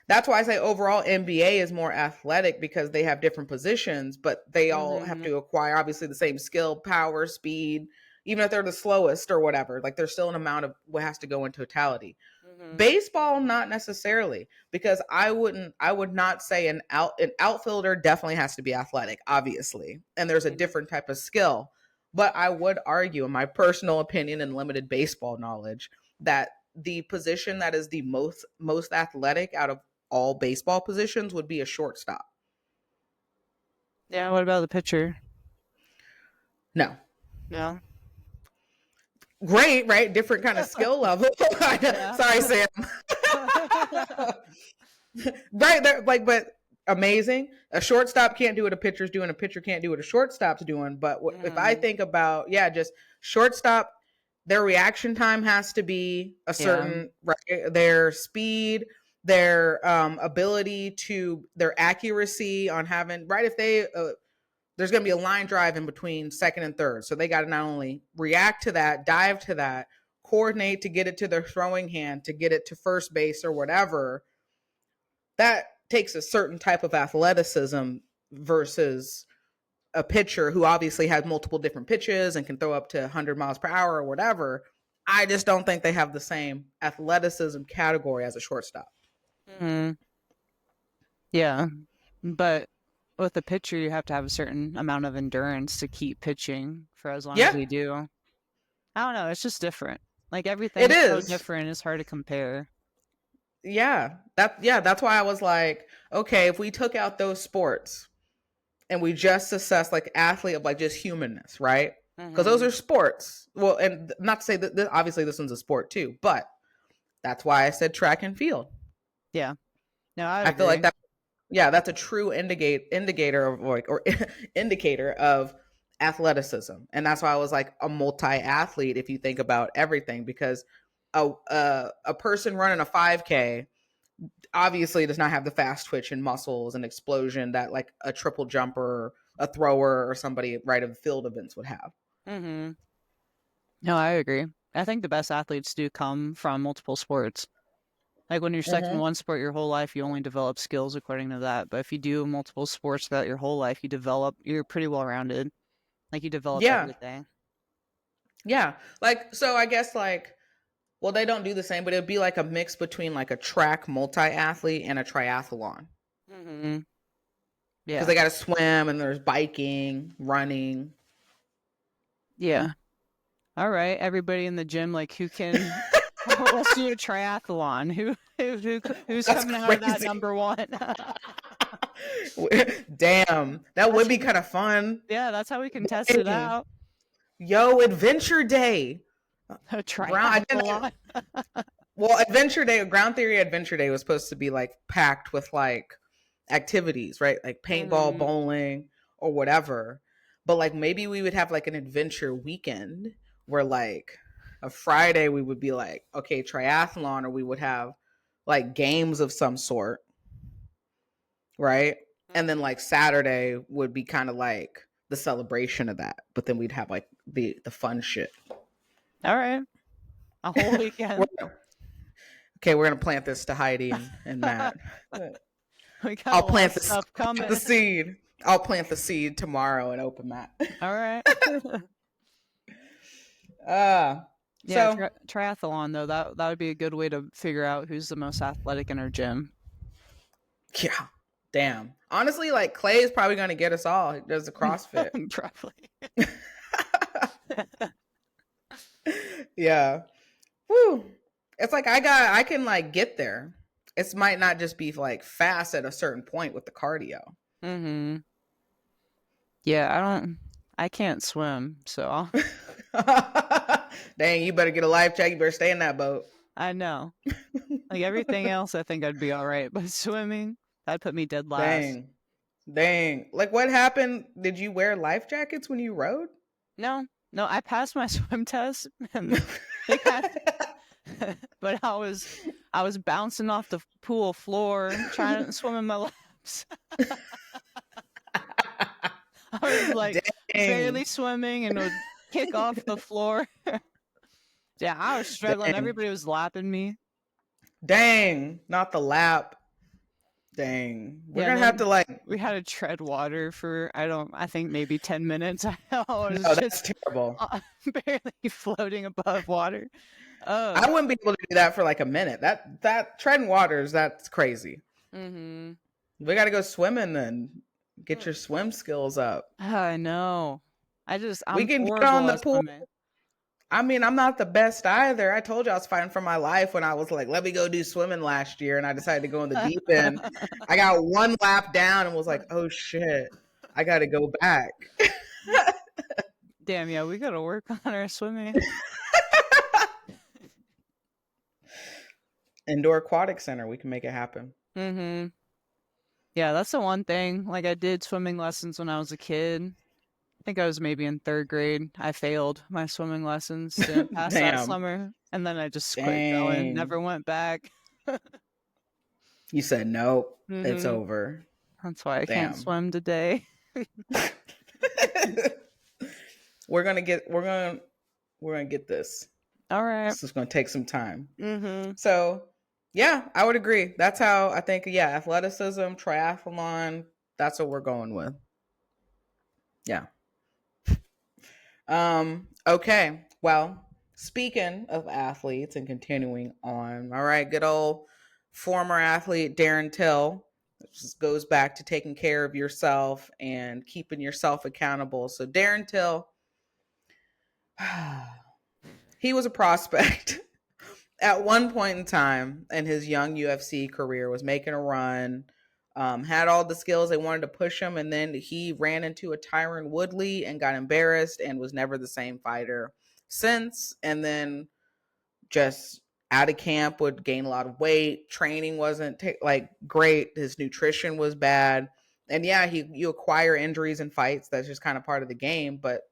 Speaker 1: that's why I say overall NBA is more athletic, because they have different positions, but they all have to acquire obviously the same skill, power, speed, even if they're the slowest or whatever. Like, there's still an amount of what has to go in totality. Baseball, not necessarily, because I would not say an outfielder definitely has to be athletic, obviously, and there's a different type of skill. But I would argue, in my personal opinion and limited baseball knowledge, that the position that is the most athletic out of all baseball positions would be a shortstop.
Speaker 2: Yeah, what about the pitcher?
Speaker 1: No. Great, right? Different kind of skill level. Sorry, Sam. Right there, like, but amazing. A shortstop can't do what a pitcher's doing. A pitcher can't do what a shortstop's doing. But if I think about, just shortstop, their reaction time has to be a certain, right? Their speed, their ability to, their accuracy on having, right? If they there's going to be a line drive in between second and third. So they got to not only react to that, dive to that, coordinate to get it to their throwing hand, to get it to first base or whatever. That takes a certain type of athleticism versus a pitcher who obviously has multiple different pitches and can throw up to 100 miles per hour or whatever. I just don't think they have the same athleticism category as a shortstop.
Speaker 2: Yeah, but with a pitcher, you have to have a certain amount of endurance to keep pitching for as long as they do. I don't know. It's just different. Like, everything is so different. It's hard to compare.
Speaker 1: That's why I was like, okay, if we took out those sports and we just assess like athlete of like just humanness, right? Because those are sports. Well, and not to say that obviously this one's a sport too, but that's why I said track and field.
Speaker 2: Yeah. No,
Speaker 1: I feel like that. Yeah, that's a true indicator of or indicator of athleticism, and that's why I was like a multi-athlete. If you think about everything, because a person running a 5K obviously does not have the fast twitch and muscles and explosion that like a triple jumper, a thrower, or somebody right of field events would have.
Speaker 2: No, I agree. I think the best athletes do come from multiple sports. Like, when you're stuck in one sport your whole life, you only develop skills according to that. But if you do multiple sports throughout your whole life, you're pretty well-rounded. Like, you develop everything.
Speaker 1: Yeah. Like, so I guess like, well, they don't do the same, but it'd be like a mix between like a track multi-athlete and a triathlon. Yeah. Because they got to swim, and there's biking, running.
Speaker 2: Yeah. All right. Everybody in the gym, like, who can Let's do a triathlon. Who's
Speaker 1: That's
Speaker 2: coming out of that
Speaker 1: crazy.
Speaker 2: number one?
Speaker 1: Damn, that would be kind of fun.
Speaker 2: Yeah, that's how we can test it
Speaker 1: Dang.
Speaker 2: out.
Speaker 1: Yo, Adventure Day.
Speaker 2: A
Speaker 1: Ground.
Speaker 2: triathlon.
Speaker 1: Well, Adventure Day, Ground Theory Adventure Day was supposed to be like packed with like activities, right? Like paintball, bowling, or whatever. But like maybe we would have like an adventure weekend where like a Friday we would be like, okay, triathlon, or we would have like games of some sort, right? And then like Saturday would be kind of like the celebration of that. But then we'd have like the fun shit.
Speaker 2: All right. A whole weekend.
Speaker 1: Okay, we're gonna plant this to Heidi and Matt.
Speaker 2: I'll plant the
Speaker 1: seed. I'll plant the seed tomorrow and open that.
Speaker 2: All right.
Speaker 1: So
Speaker 2: triathlon though, that would be a good way to figure out who's the most athletic in our gym.
Speaker 1: Yeah. Damn. Honestly, like Clay is probably gonna get us all. He does the CrossFit.
Speaker 2: Probably.
Speaker 1: Yeah. Woo. It's like I can like get there. It might not just be like fast at a certain point with the cardio.
Speaker 2: Mm-hmm. Yeah, I can't swim, so
Speaker 1: Dang, you better get a life jacket. You better stay in that boat.
Speaker 2: I know. Like everything else, I think I'd be all right, but swimming, that'd put me dead last.
Speaker 1: Dang. Like what happened? Did you wear life jackets when you rode?
Speaker 2: No, I passed my swim test, and but I was bouncing off the pool floor trying to swim in my laps. I was like barely swimming and would kick off the floor. Yeah, I was struggling.
Speaker 1: Dang.
Speaker 2: Everybody was lapping me.
Speaker 1: Dang, not the lap. Dang. We're gonna have to like
Speaker 2: we had to tread water for I think maybe 10 minutes.
Speaker 1: That's terrible.
Speaker 2: Barely floating above water.
Speaker 1: I wouldn't be able to do that for like a minute. That treading waters, that's crazy.
Speaker 2: Mm-hmm.
Speaker 1: We gotta go swimming then. Get your swim skills up.
Speaker 2: I know.
Speaker 1: We can get on the pool. Swimming. I mean, I'm not the best either. I told you I was fighting for my life when I was like, let me go do swimming last year. And I decided to go in the deep end. I got one lap down and was like, oh shit, I got to go back.
Speaker 2: Damn, yeah, we got to work on our swimming.
Speaker 1: Indoor Aquatic Center. We can make it happen.
Speaker 2: Mm-hmm. Yeah, that's the one thing. Like I did swimming lessons when I was a kid. I think I was maybe in 3rd grade. I failed my swimming lessons, didn't pass that summer, and then I just quit going, never went back.
Speaker 1: You said nope, it's over.
Speaker 2: That's why I can't swim today.
Speaker 1: We're gonna get this.
Speaker 2: All right.
Speaker 1: This is gonna take some time.
Speaker 2: Mm-hmm.
Speaker 1: So yeah, I would agree. That's how I think. Yeah, athleticism, triathlon. That's what we're going with. Yeah. Okay. Well, speaking of athletes and continuing on, all right, good old former athlete Darren Till. This goes back to taking care of yourself and keeping yourself accountable. So Darren Till, he was a prospect at one point in time in his young UFC career, was making a run, had all the skills they wanted to push him, and then he ran into a Tyron Woodley and got embarrassed and was never the same fighter since. And then just out of camp would gain a lot of weight. Training wasn't great. His nutrition was bad. And yeah, you acquire injuries in fights. That's just kind of part of the game. But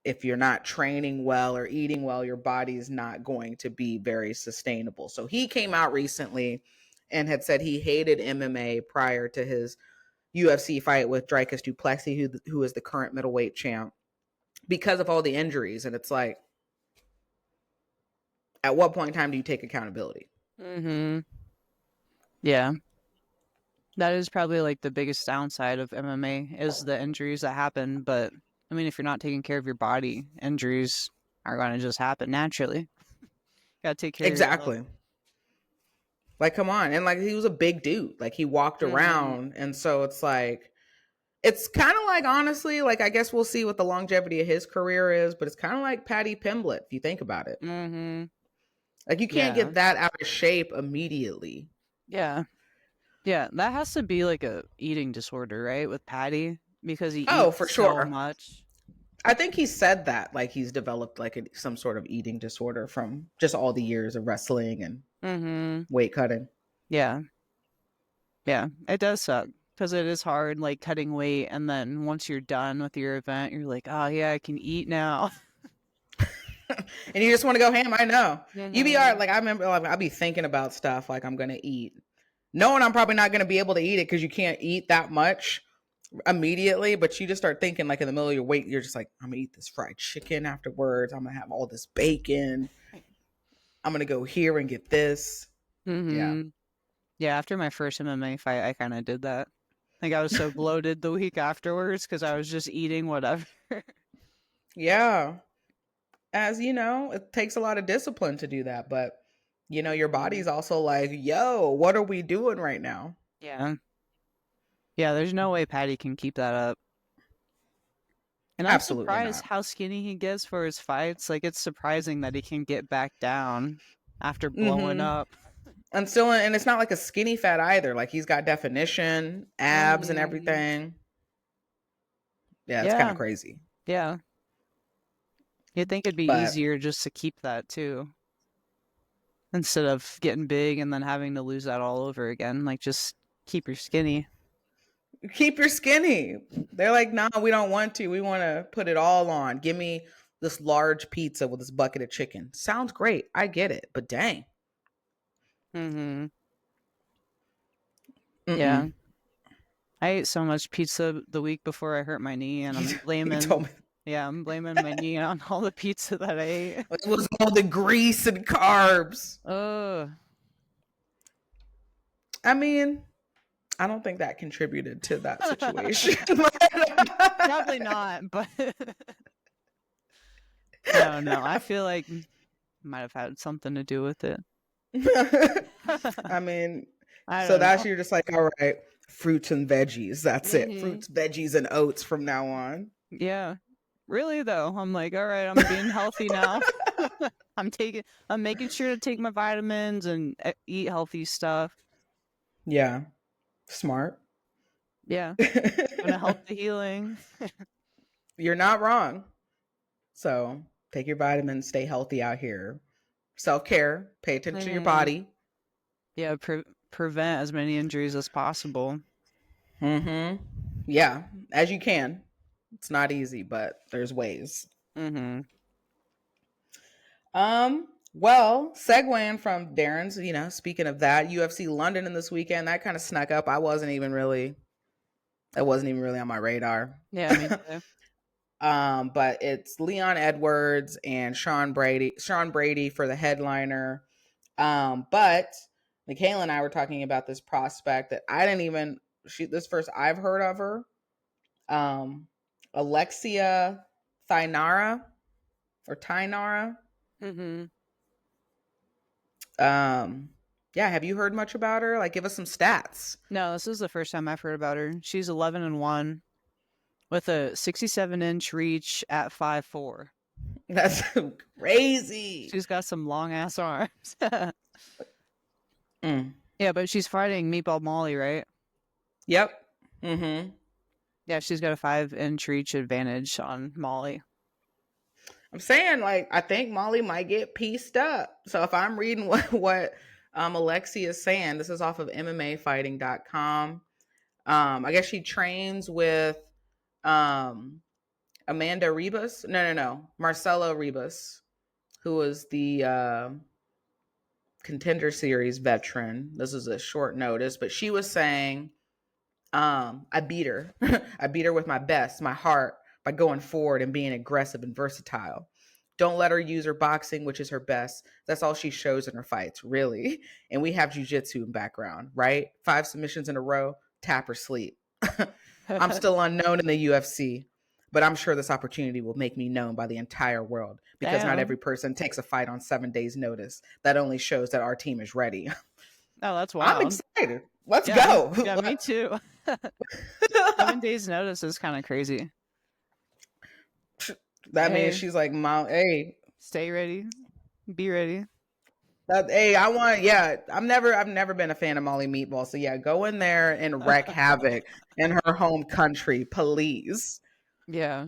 Speaker 1: if you're not training well or eating well, your body is not going to be very sustainable. So he came out recently and had said he hated MMA prior to his UFC fight with Dricus du Plessis, who is the current middleweight champ, because of all the injuries. And it's like, at what point in time do you take accountability?
Speaker 2: Mm-hmm. Yeah. That is probably like the biggest downside of MMA is the injuries that happen. But I mean, if you're not taking care of your body, injuries are going to just happen naturally. Got to take care of yourself.
Speaker 1: Like, come on. And like, he was a big dude. Like, he walked around. And so it's like, It's kind of like, honestly, like, I guess we'll see what the longevity of his career is, but it's kind of like Paddy Pimblett, if you think about it.
Speaker 2: Mm-hmm.
Speaker 1: Like, you can't
Speaker 2: Yeah.
Speaker 1: get that out of shape immediately.
Speaker 2: Yeah. Yeah. That has to be like a eating disorder, right? With Paddy, because he
Speaker 1: Oh,
Speaker 2: eats
Speaker 1: for
Speaker 2: so
Speaker 1: sure.
Speaker 2: much.
Speaker 1: I think he said that, like, he's developed like some sort of eating disorder from just all the years of wrestling and
Speaker 2: Mm-hmm.
Speaker 1: weight cutting.
Speaker 2: Yeah. Yeah. It does suck because it is hard, like cutting weight, and then once you're done with your event, you're like, oh yeah, I can eat now.
Speaker 1: And you just want to go ham. I know. You be all right.
Speaker 2: Mm-hmm.
Speaker 1: Like, I remember, like, I'll be thinking about stuff like I'm going to eat, knowing I'm probably not going to be able to eat it because you can't eat that much immediately. But you just start thinking, like, in the middle of your weight, you're just like, I'm going to eat this fried chicken afterwards. I'm going to have all this bacon. I'm going to go here and get this. Yeah.
Speaker 2: Mm-hmm. Yeah, after my first MMA fight, I kind of did that. Like I was so bloated the week afterwards because I was just eating whatever.
Speaker 1: Yeah. As you know, it takes a lot of discipline to do that. But, you know, your body's also like, yo, what are we doing right now?
Speaker 2: Yeah. Yeah, there's no way Patty can keep that up. And I'm
Speaker 1: Absolutely
Speaker 2: surprised
Speaker 1: not.
Speaker 2: how skinny he gets for his fights. Like it's surprising that he can get back down after blowing
Speaker 1: Mm-hmm.
Speaker 2: up.
Speaker 1: And still, and it's not like a skinny fat either. Like, he's got definition, abs, and
Speaker 2: Mm-hmm.
Speaker 1: everything. Yeah, it's kind
Speaker 2: Yeah,
Speaker 1: of crazy.
Speaker 2: yeah. You'd think it'd be
Speaker 1: But
Speaker 2: easier just to keep that too, instead of getting big and then having to lose that all over again. Like just keep your skinny.
Speaker 1: keep your skinny. They're like, nah, we don't want to. We want to put it all on. Give me this large pizza with this bucket of chicken. Sounds great. I get it. But dang.
Speaker 2: Mm-hmm.
Speaker 1: Mm-mm.
Speaker 2: Yeah. I ate so much pizza the week before I hurt my knee, and I'm
Speaker 1: You told
Speaker 2: blaming,
Speaker 1: me
Speaker 2: yeah, I'm blaming my knee on all the pizza that I ate.
Speaker 1: it was all the grease and carbs.
Speaker 2: Oh,
Speaker 1: I mean, I don't think that contributed to that situation.
Speaker 2: probably not, but I don't know. I feel like might have had something to do with it.
Speaker 1: I mean,
Speaker 2: I
Speaker 1: so
Speaker 2: don't
Speaker 1: that's
Speaker 2: know.
Speaker 1: you're just like, all right, fruits and veggies. That's it.
Speaker 2: Hmm.
Speaker 1: Fruits, veggies, and oats from now on.
Speaker 2: Yeah, really though. I'm like, all right, I'm being healthy now. I'm making sure to take my vitamins and eat healthy stuff.
Speaker 1: Yeah, smart.
Speaker 2: Yeah, gonna help the healing.
Speaker 1: You're not wrong. So take your vitamins, stay healthy out here. Self care, pay attention to your
Speaker 2: Hmm.
Speaker 1: body.
Speaker 2: Yeah, prevent as many injuries as possible.
Speaker 1: Mm-hmm. Yeah, as you can. It's not easy, but there's ways.
Speaker 2: Mm-hmm.
Speaker 1: Well, segueing from Darren's, you know, speaking of that, UFC London in this weekend, that kind of snuck up. It wasn't even really on my radar.
Speaker 2: Yeah, me too.
Speaker 1: But it's Leon Edwards and Sean Brady for the headliner. But Michaela and I were talking about this prospect that I didn't even this first I've heard of her. Alexia Thainara or Tainara.
Speaker 2: Mm-hmm.
Speaker 1: Yeah, have you heard much about her? Like, give us some stats.
Speaker 2: No, this is the first time I've heard about her. She's 11-1 with a 67-inch reach at 5'4".
Speaker 1: That's crazy.
Speaker 2: She's got some long ass arms.
Speaker 1: Mm.
Speaker 2: Yeah, but she's fighting Meatball Molly, right?
Speaker 1: Yep. Mm-hmm.
Speaker 2: Yeah, she's got a 5-inch reach advantage on Molly.
Speaker 1: I'm saying, like, I think Molly might get pieced up. So if I'm reading what Alexia is saying, this is off of MMAfighting.com. I guess she trains with Amanda Ribas. No. Marcelo Ribas, who was the Contender Series veteran. This is a short notice, but she was saying, I beat her. I beat her with my best, my heart, by going forward and being aggressive and versatile. Don't let her use her boxing, which is her best. That's all she shows in her fights, really. And we have jiu-jitsu in background, right? 5 submissions in a row, tap or sleep. I'm still unknown in the UFC, but I'm sure this opportunity will make me known by the entire world because not every
Speaker 2: Damn.
Speaker 1: person takes a fight on 7 days' notice. That only shows that our team is ready.
Speaker 2: Oh, that's
Speaker 1: I'm
Speaker 2: wild.
Speaker 1: excited. Let's
Speaker 2: Yeah,
Speaker 1: go.
Speaker 2: yeah, me too. 7 days notice is kind of crazy.
Speaker 1: That
Speaker 2: Hey,
Speaker 1: means she's like, Mom, hey,
Speaker 2: stay ready, be ready.
Speaker 1: hey, I want, yeah, I've never been a fan of Molly Meatball. So yeah, go in there and wreak havoc in her home country, please.
Speaker 2: Yeah,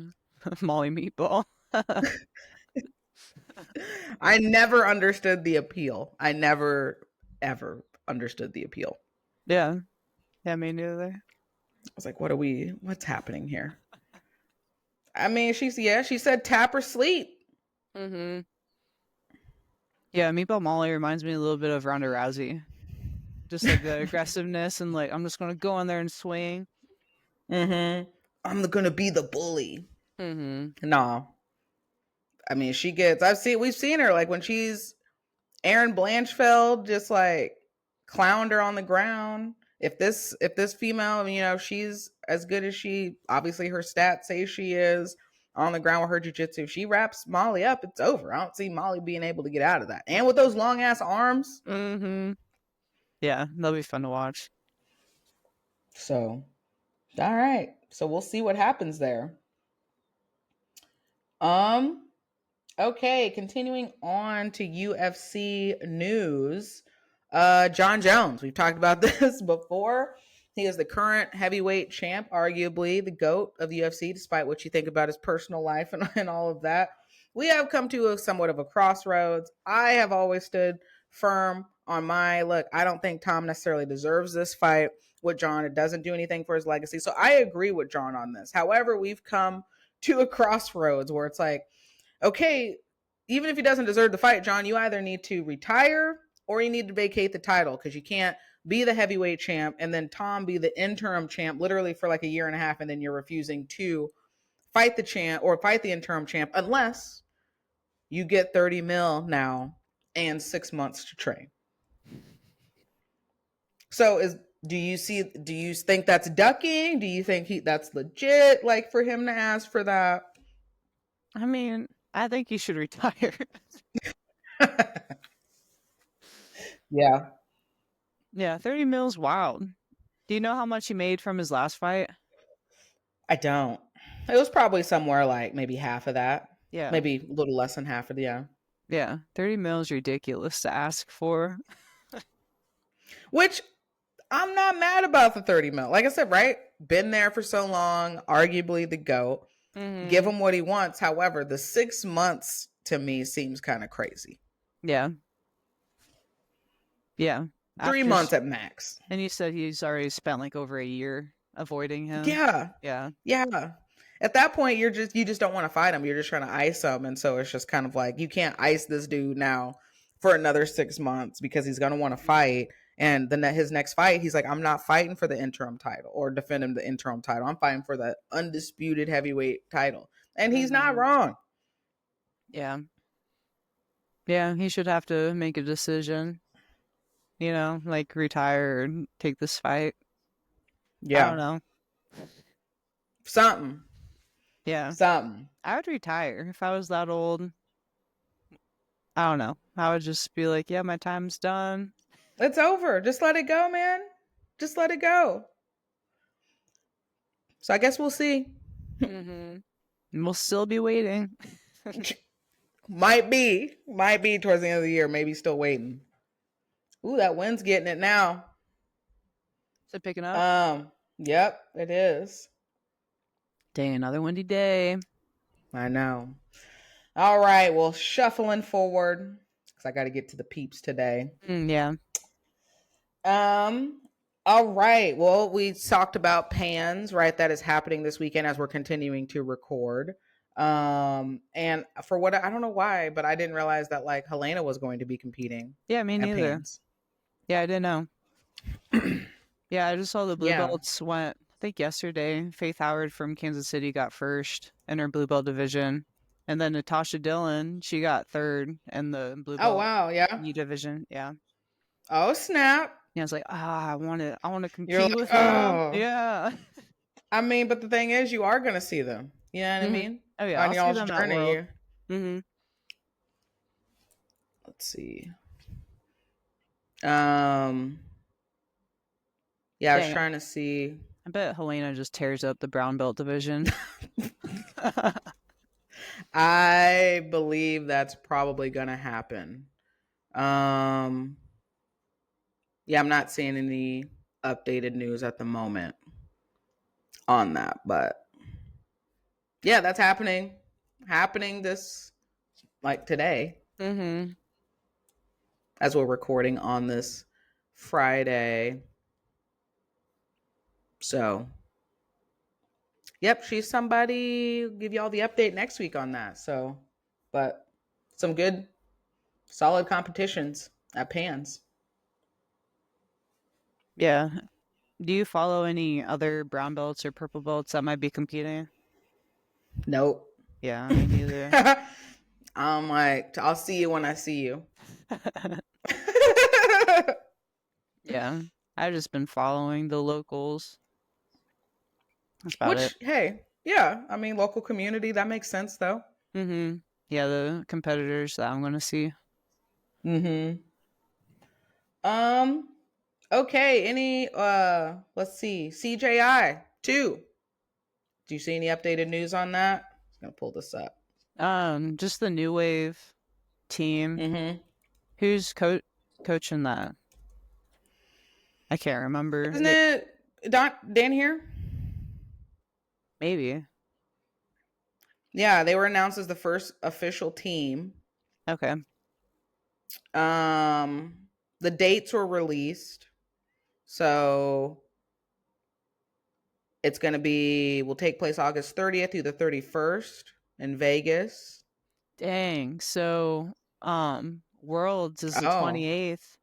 Speaker 2: Molly Meatball.
Speaker 1: I never understood the appeal. I never ever understood the appeal.
Speaker 2: Yeah, yeah, me neither.
Speaker 1: I was like, what's happening here? I mean, she said tap or sleep.
Speaker 2: Mm-hmm. Yeah, Meatball Molly reminds me a little bit of Ronda Rousey. Just like the aggressiveness and like I'm just gonna go in there and swing.
Speaker 1: Mm-hmm. I'm gonna be the bully.
Speaker 2: Mm-hmm.
Speaker 1: Nah. I mean, we've seen her like when she's Aaron Blanchfeld just like clowned her on the ground. If this female, she's as good as she obviously her stats say she is on the ground with her jiu-jitsu. If she wraps Molly up, it's over. I don't see Molly being able to get out of that. And with those long ass arms.
Speaker 2: Mm-hmm. Yeah, that'll be fun to watch.
Speaker 1: So, all right. So we'll see what happens there. Um Okay, continuing on to UFC news. John Jones, we've talked about this before. He is the current heavyweight champ, arguably the GOAT of the UFC, despite what you think about his personal life and all of that. We have come to somewhat of a crossroads. I have always stood firm on my look. I don't think Tom necessarily deserves this fight with John. It doesn't do anything for his legacy. So I agree with John on this. However, we've come to a crossroads where it's like, okay, even if he doesn't deserve the fight, John, you either need to retire or you need to vacate the title because you can't be the heavyweight champ and then Tom be the interim champ literally for like a year and a half, and then you're refusing to fight the champ or fight the interim champ unless you get 30 mil now and 6 months to train. So do you think that's ducking? Do you think that's legit, like for him to ask for that?
Speaker 2: I mean, I think he should retire.
Speaker 1: Yeah.
Speaker 2: Yeah, 30 mils wild. Do you know how much he made from his last fight?
Speaker 1: I don't. It was probably somewhere like maybe half of that.
Speaker 2: Yeah.
Speaker 1: Maybe a little less than half of the, yeah.
Speaker 2: Yeah, 30 mils ridiculous to ask for.
Speaker 1: Which I'm not mad about the 30 mil. Like I said, right? Been there for so long, arguably the GOAT. Give
Speaker 2: Mm-hmm.
Speaker 1: him what he wants. However, the 6 months to me seems kind of crazy.
Speaker 2: Yeah. Yeah.
Speaker 1: 3 months at max.
Speaker 2: And you said he's already spent like over a year avoiding him.
Speaker 1: Yeah.
Speaker 2: Yeah.
Speaker 1: Yeah. At that point, you just don't want to fight him. You're just trying to ice him. And so it's just kind of like, you can't ice this dude now for another 6 months because he's going to want to fight. And then his next fight, he's like, I'm not fighting for the interim title or defending the interim title. I'm fighting for the undisputed heavyweight title. And he's not wrong.
Speaker 2: Yeah. Yeah, he should have to make a decision. You know, like retire or take this fight. I don't
Speaker 1: Yeah.
Speaker 2: know.
Speaker 1: Something.
Speaker 2: Yeah.
Speaker 1: Something.
Speaker 2: I would retire if I was that old. I don't know. I would just be like, yeah, my time's done.
Speaker 1: It's over. Just let it go, man. Just let it go. So I guess we'll see.
Speaker 2: Mm-hmm. And we'll still be waiting.
Speaker 1: Might be towards the end of the year. Maybe still waiting. Ooh, that wind's getting it now.
Speaker 2: Is it picking up?
Speaker 1: Yep, it is.
Speaker 2: Dang, another windy day.
Speaker 1: I know. All right, well, shuffling forward because I got to get to the peeps today.
Speaker 2: Yeah.
Speaker 1: All right. Well, we talked about Pans, right? That is happening this weekend as we're continuing to record. And for what I don't know why, but I didn't realize that like Helena was going to be competing.
Speaker 2: Yeah, me neither.
Speaker 1: Pans.
Speaker 2: Yeah, I didn't know. Yeah, I just saw the blue
Speaker 1: Yeah.
Speaker 2: belts went, I think yesterday. Faith Howard from Kansas City got first in her blue belt division. And then Natasha Dillon, she got third in the blue belt
Speaker 1: Oh wow, yeah.
Speaker 2: E division. Yeah.
Speaker 1: Oh snap.
Speaker 2: Yeah, I was like, I want to
Speaker 1: You're
Speaker 2: compete
Speaker 1: like,
Speaker 2: with them.
Speaker 1: oh.
Speaker 2: Yeah.
Speaker 1: I mean, but the thing is, you are gonna see them. You know what I mean?
Speaker 2: Oh yeah,
Speaker 1: On
Speaker 2: I'll see
Speaker 1: y'all's
Speaker 2: them at
Speaker 1: journey.
Speaker 2: World. Mm-hmm.
Speaker 1: Let's see. Yeah, I was trying to see.
Speaker 2: I bet Helena just tears up the brown belt division.
Speaker 1: I believe that's probably gonna happen. Um, yeah, I'm not seeing any updated news at the moment on that, but yeah, that's happening this like today
Speaker 2: Mm-hmm.
Speaker 1: as we're recording on this Friday. So yep, she's somebody. Give you all the update next week on that. So, but some good solid competitions at Pans.
Speaker 2: Yeah. Do you follow any other brown belts or purple belts that might be competing?
Speaker 1: Nope.
Speaker 2: Yeah, me neither.
Speaker 1: I'm like, I'll see you when I see you.
Speaker 2: Yeah. I've just been following the locals. That's about it.
Speaker 1: Which, hey, yeah, I mean, local community, that makes sense though.
Speaker 2: Mm-hmm. Yeah, the competitors that I'm gonna see.
Speaker 1: Mm-hmm. Um, okay, let's see, CJI 2. Do you see any updated news on that? I'm gonna pull this up.
Speaker 2: Just the new wave team.
Speaker 1: Mm-hmm.
Speaker 2: Who's coaching that? I can't remember.
Speaker 1: Isn't it Dan here?
Speaker 2: Maybe.
Speaker 1: Yeah, they were announced as the first official team.
Speaker 2: Okay.
Speaker 1: Um, the dates were released. So it's going to will take place August 30th through the 31st in Vegas.
Speaker 2: Dang. So, Worlds is the
Speaker 1: Oh,
Speaker 2: 28th.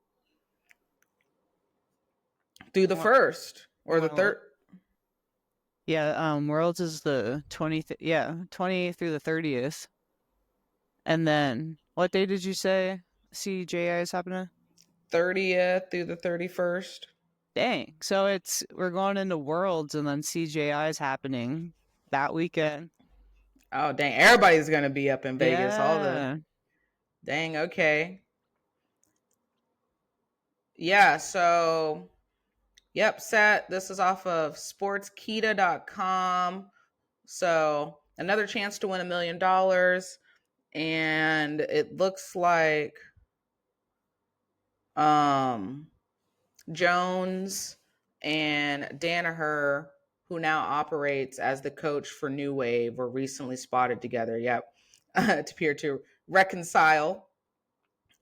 Speaker 1: through the
Speaker 2: Want,
Speaker 1: first or the
Speaker 2: want to look?
Speaker 1: third.
Speaker 2: Yeah, Worlds is the 20th. Yeah, 28th through the 30th. And then, what day did you say CJI is happening?
Speaker 1: 30th through the 31st.
Speaker 2: Dang. So we're going into Worlds and then CJI is happening that weekend.
Speaker 1: Oh, dang. Everybody's going to be up in Vegas.
Speaker 2: Yeah.
Speaker 1: Dang, okay. Yeah, so, yep, set. This is off of sportskita.com. So, another chance to win $1 million. And it looks like Jones and Danaher, who now operates as the coach for New Wave, were recently spotted together. Yep, to appear to reconcile.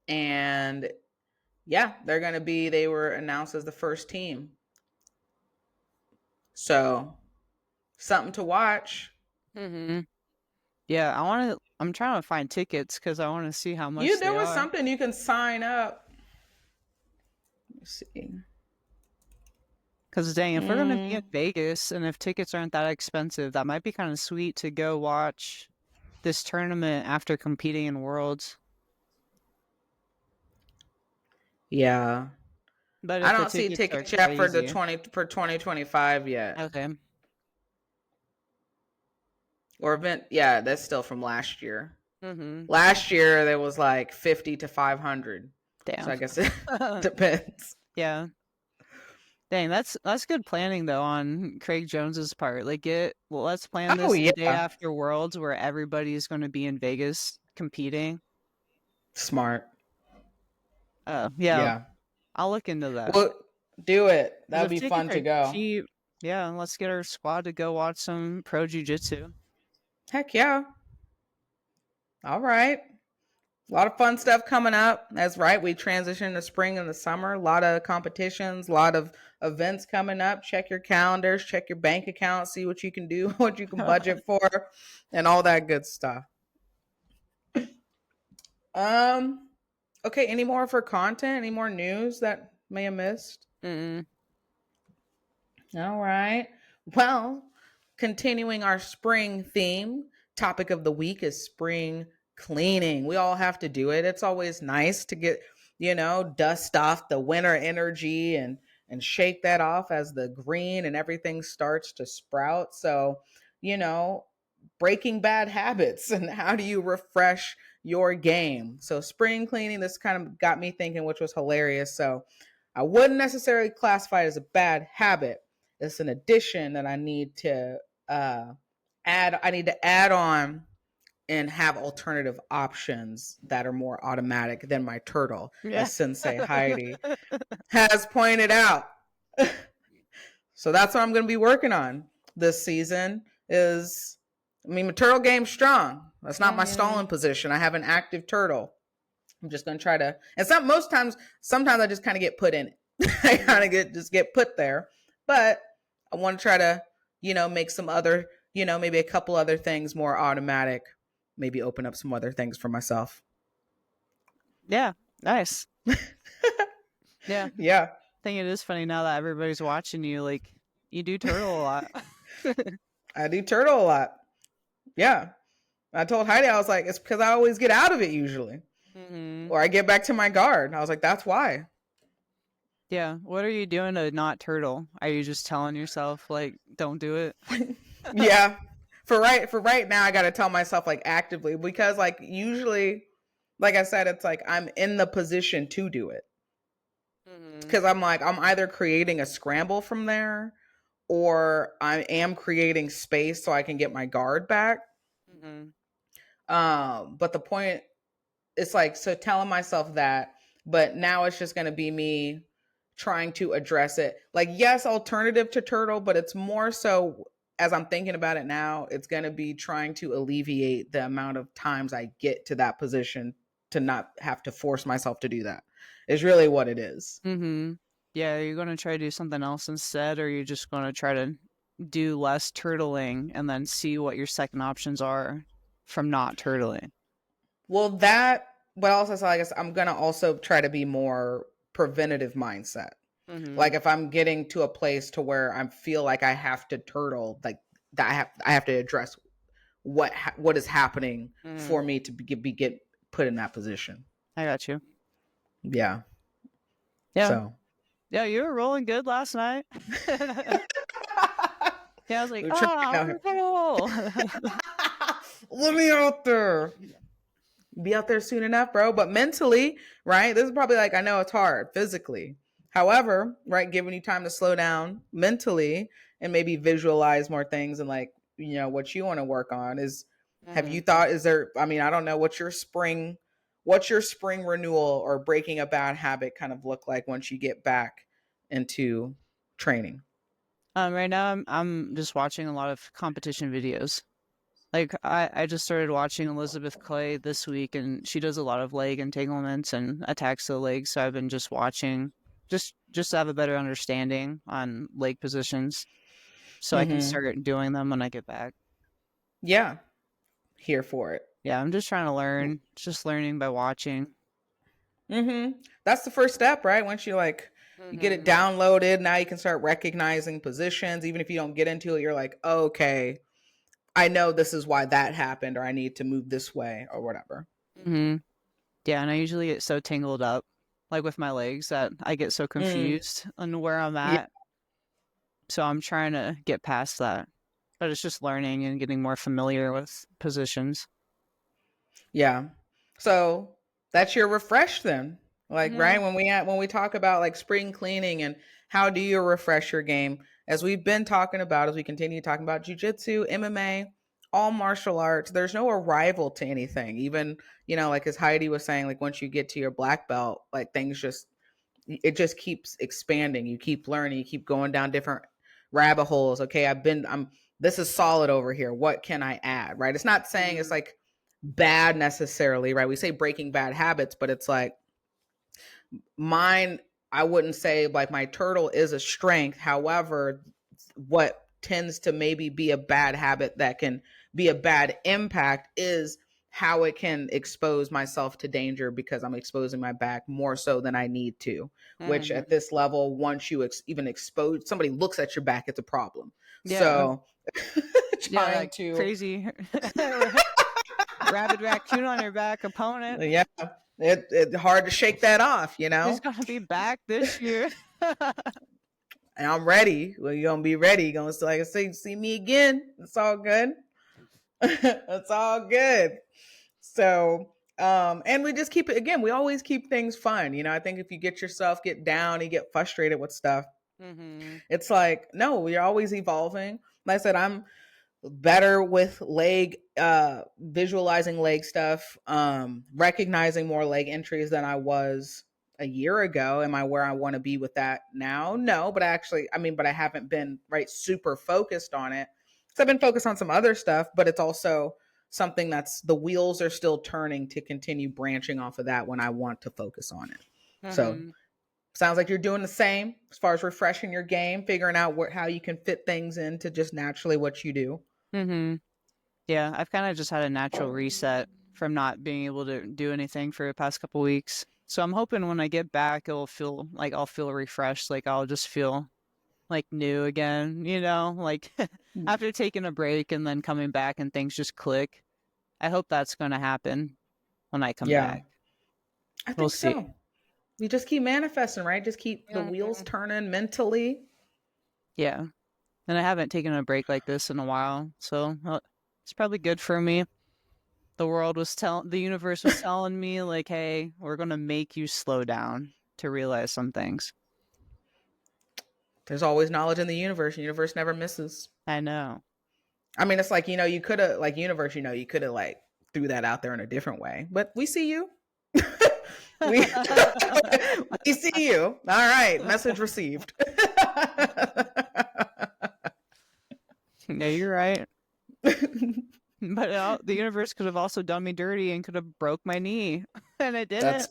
Speaker 1: And yeah, they were announced as the first team. So something to watch.
Speaker 2: Mm-hmm. Yeah, I'm trying to find tickets because I want to see how much
Speaker 1: There
Speaker 2: they
Speaker 1: was
Speaker 2: are.
Speaker 1: something you can sign up. Let's see.
Speaker 2: Because dang, if we're gonna be in
Speaker 1: Mm,
Speaker 2: Vegas and if tickets aren't that expensive, that might be kind of sweet to go watch this tournament after competing in Worlds.
Speaker 1: yeah.
Speaker 2: But
Speaker 1: I
Speaker 2: if the
Speaker 1: don't see
Speaker 2: tickets are
Speaker 1: tickets yet for
Speaker 2: crazy,
Speaker 1: 2025 yet.
Speaker 2: okay,
Speaker 1: Or event, yeah, that's still from last year.
Speaker 2: mm-hmm,
Speaker 1: Last year there was like 50 to 500. So
Speaker 2: damn,
Speaker 1: I guess it depends.
Speaker 2: yeah, dang, that's good planning though on Craig Jones's part. Like, let's plan
Speaker 1: Oh
Speaker 2: this the day
Speaker 1: yeah,
Speaker 2: after Worlds where everybody's going to be in Vegas competing.
Speaker 1: smart.
Speaker 2: Yeah,
Speaker 1: Yeah.
Speaker 2: I'll look into that.
Speaker 1: Well, do it.
Speaker 2: Because
Speaker 1: That'd
Speaker 2: if
Speaker 1: be
Speaker 2: tickets
Speaker 1: fun
Speaker 2: are
Speaker 1: to go.
Speaker 2: cheap, yeah, let's get our squad to go watch some pro jiu-jitsu.
Speaker 1: Heck yeah. All right. A lot of fun stuff coming up. That's right. We transition to spring and the summer. A lot of competitions, a lot of events coming up. Check your calendars, check your bank account, see what you can do, what you can budget for, and all that good stuff. Um, okay, any more for content? Any more news that may have missed?
Speaker 2: Mm-mm.
Speaker 1: All right. Well, continuing our spring theme, topic of the week is spring cleaning. We all have to do it. It's always nice to get, dust off the winter energy and shake that off as the green and everything starts to sprout. So, you know, breaking bad habits and how do you refresh your game? So, spring cleaning, this kind of got me thinking, which was hilarious. So, I wouldn't necessarily classify it as a bad habit, it's an addition that I need to add. I need to add on and have alternative options that are more automatic than my turtle,
Speaker 2: Yeah.
Speaker 1: as Sensei Heidi has pointed out. So that's what I'm going to be working on this season. My turtle game's strong. That's not my stalling position. I have an active turtle. I'm just going to try to, and sometimes I just kind of get put in it. I kind of just get put there. But I want to try to, make some other, maybe a couple other things more automatic. Maybe open up some other things for myself.
Speaker 2: Yeah, nice. Yeah.
Speaker 1: Yeah.
Speaker 2: I think it is funny now that everybody's watching you. Like, you do turtle a lot.
Speaker 1: I do turtle a lot. Yeah. I told Heidi, I was like, it's because I always get out of it usually. Mm-hmm. Or I get back to my guard. I was like, that's why.
Speaker 2: Yeah. What are you doing to not turtle? Are you just telling yourself, like, don't do it?
Speaker 1: Yeah. For right now, I got to tell myself, like, actively, because, like, usually, like I said, it's like I'm in the position to do it. Because I'm like, I'm either creating a scramble from there, or I am creating space so I can get my guard back. But the point, it's like, so telling myself that, but now it's just going to be me trying to address it. Like, yes, alternative to turtle, but it's more so, as I'm thinking about it now, it's going to be trying to alleviate the amount of times I get to that position to not have to force myself to do that. Is really what it is.
Speaker 2: Mm-hmm. Yeah, you're going to try to do something else instead, or you're just going to try to do less turtling and then see what your second options are from not turtling.
Speaker 1: Well, but also, so I guess I'm going to also try to be more preventative mindset. Mm-hmm. Like, if I'm getting to a place to where I feel like I have to turtle, like that I have to address what is happening for me to get put in that position.
Speaker 2: I got you.
Speaker 1: Yeah.
Speaker 2: Yeah.
Speaker 1: So.
Speaker 2: Yeah, you were rolling good last night. Yeah, I was like, oh,
Speaker 1: let me out there. Be out there soon enough, bro. But mentally, right? This is probably like, I know it's hard physically. However, right, giving you time to slow down mentally and maybe visualize more things and, like, what you want to work on is, have you thought, I don't know, what's your spring renewal or breaking a bad habit kind of look like once you get back into training?
Speaker 2: Right now I'm just watching a lot of competition videos. Like, I just started watching Elizabeth Clay this week, and she does a lot of leg entanglements and attacks the legs. So I've been just watching, just to have a better understanding on leg positions, so I can start doing them when I get back.
Speaker 1: Yeah, here for it.
Speaker 2: Yeah, I'm just trying to learn, just learning by watching.
Speaker 1: That's the first step, right? Once you you get it downloaded, now you can start recognizing positions. Even if you don't get into it, you're like, oh, okay, I know this is why that happened, or I need to move this way, or whatever.
Speaker 2: Yeah, and I usually get so tangled up, like with my legs, that I get so confused on where I'm at. Yeah. So I'm trying to get past that. But it's just learning and getting more familiar with positions.
Speaker 1: Yeah. So that's your refresh then. Like, right, when we talk about, like, spring cleaning and how do you refresh your game, as we've been talking about, as we continue talking about jiu-jitsu, MMA, all martial arts, there's no arrival to anything. Even, like, as Heidi was saying, like, once you get to your black belt, like, it just keeps expanding. You keep learning, you keep going down different rabbit holes. Okay, this is solid over here. What can I add? Right? It's not saying it's like bad necessarily, right? We say breaking bad habits, but it's like, mine, I wouldn't say like my turtle is a strength. However, what tends to maybe be a bad habit that can be a bad impact is how it can expose myself to danger, because I'm exposing my back more so than I need to, which at this level, once you even expose, somebody looks at your back, it's a problem. Yeah. So
Speaker 2: trying to crazy rabid raccoon on your back opponent.
Speaker 1: Yeah. It's hard to shake that off,
Speaker 2: He's gonna be back this year.
Speaker 1: And I'm ready. Well, you're gonna be ready. You're gonna see me again. It's all good. It's all good. So, and we just keep it, again, we always keep things fun. I think if you get down, you get frustrated with stuff, It's like, no, you're always evolving. Like I said, I'm better with leg visualizing leg stuff, recognizing more leg entries than I was a year ago. Am I where I want to be with that now? No, but I haven't been super focused on it. So I've been focused on some other stuff, but it's also something that's the wheels are still turning to continue branching off of that when I want to focus on it. So sounds like you're doing the same as far as refreshing your game, figuring out how you can fit things into just naturally what you do.
Speaker 2: Yeah, I've kind of just had a natural reset from not being able to do anything for the past couple weeks. So I'm hoping when I get back, it'll feel like I'll feel refreshed. Like I'll just feel like new again, like after taking a break and then coming back and things just click. I hope that's going to happen when I come back.
Speaker 1: I
Speaker 2: We'll
Speaker 1: think
Speaker 2: see.
Speaker 1: so. You just keep manifesting, right? Just keep the wheels turning mentally.
Speaker 2: Yeah. And I haven't taken a break like this in a while. So it's probably good for me. The universe was telling me like, hey, we're going to make you slow down to realize some things.
Speaker 1: There's always knowledge in the universe. The universe never misses.
Speaker 2: I know.
Speaker 1: I mean, it's like, you could have, like, universe, you could have, like, threw that out there in a different way. But we see you. we see you. All right. Message received.
Speaker 2: No, you're right. But the universe could have also done me dirty and could have broke my knee. And it didn't.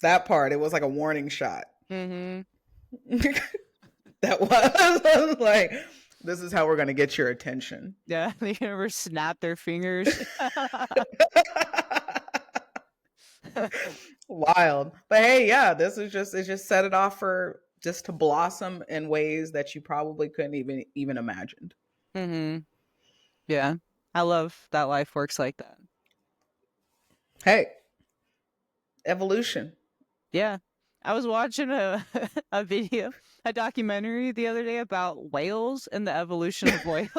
Speaker 1: That part. It was like a warning shot. That was like, this is how we're going to get your attention.
Speaker 2: Yeah, the universe snapped their fingers.
Speaker 1: Wild. But hey, yeah, this is just set it off for just to blossom in ways that you probably couldn't even imagined.
Speaker 2: Yeah, I love that life works like that.
Speaker 1: Hey, evolution.
Speaker 2: Yeah, I was watching a documentary the other day about whales and the evolution of whales.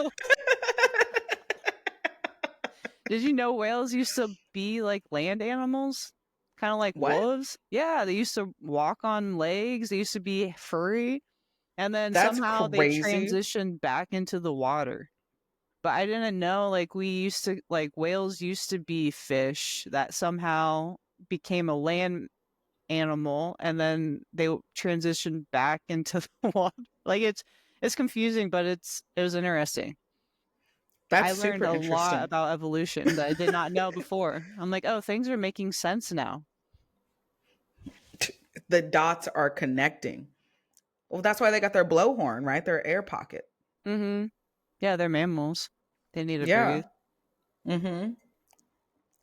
Speaker 2: Did you know whales used to be like land animals? Kind of like wolves? Yeah, they used to walk on legs. They used to be furry. And then somehow they transitioned back into the water. But I didn't know, like, whales used to be fish that somehow became a land animal, and then they transitioned back into the water. Like, it's confusing, but it was interesting. I learned a lot about evolution that I did not know before. I'm like, oh, things are making sense now.
Speaker 1: The dots are connecting. Well, that's why they got their blowhorn, right? Their air pocket.
Speaker 2: Yeah, they're mammals. They need to breathe.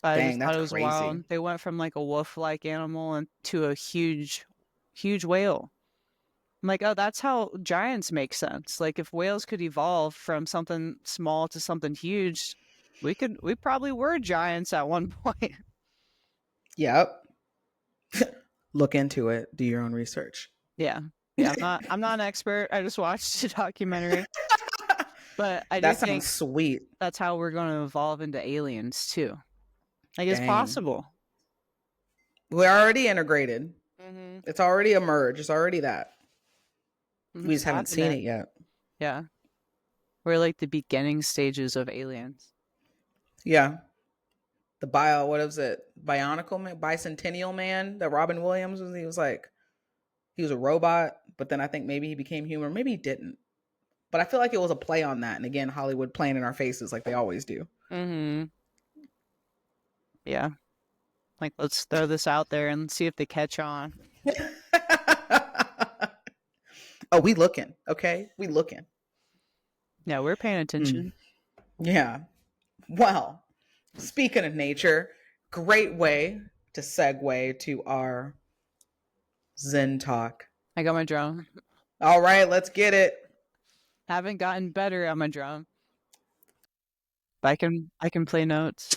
Speaker 2: I
Speaker 1: Dang,
Speaker 2: just thought
Speaker 1: that's
Speaker 2: it was
Speaker 1: crazy.
Speaker 2: wild. They went from like a wolf-like animal into a huge whale. I'm like, oh, that's how giants make sense. Like, if whales could evolve from something small to something huge, we probably were giants at one point.
Speaker 1: Yep. Look into it. Do your own research.
Speaker 2: Yeah. I'm not an expert. I just watched a documentary. But I do think
Speaker 1: sweet.
Speaker 2: That's how we're going to evolve into aliens too. Like, it's possible.
Speaker 1: We're already integrated. It's already emerged. It's already that. We just haven't seen it yet.
Speaker 2: Yeah. We're like the beginning stages of aliens.
Speaker 1: Yeah. The what is it? Bicentennial man that Robin Williams was. He was a robot, but then I think maybe he became human. Maybe he didn't. But I feel like it was a play on that. And again, Hollywood playing in our faces like they always do.
Speaker 2: Yeah. Like, let's throw this out there and see if they catch on.
Speaker 1: Oh, we looking. Okay. We looking.
Speaker 2: Yeah, we're paying attention.
Speaker 1: Yeah. Well, speaking of nature, great way to segue to our Zen talk.
Speaker 2: I got my drum.
Speaker 1: All right, let's get it.
Speaker 2: Haven't gotten better at my drum. But I can play notes.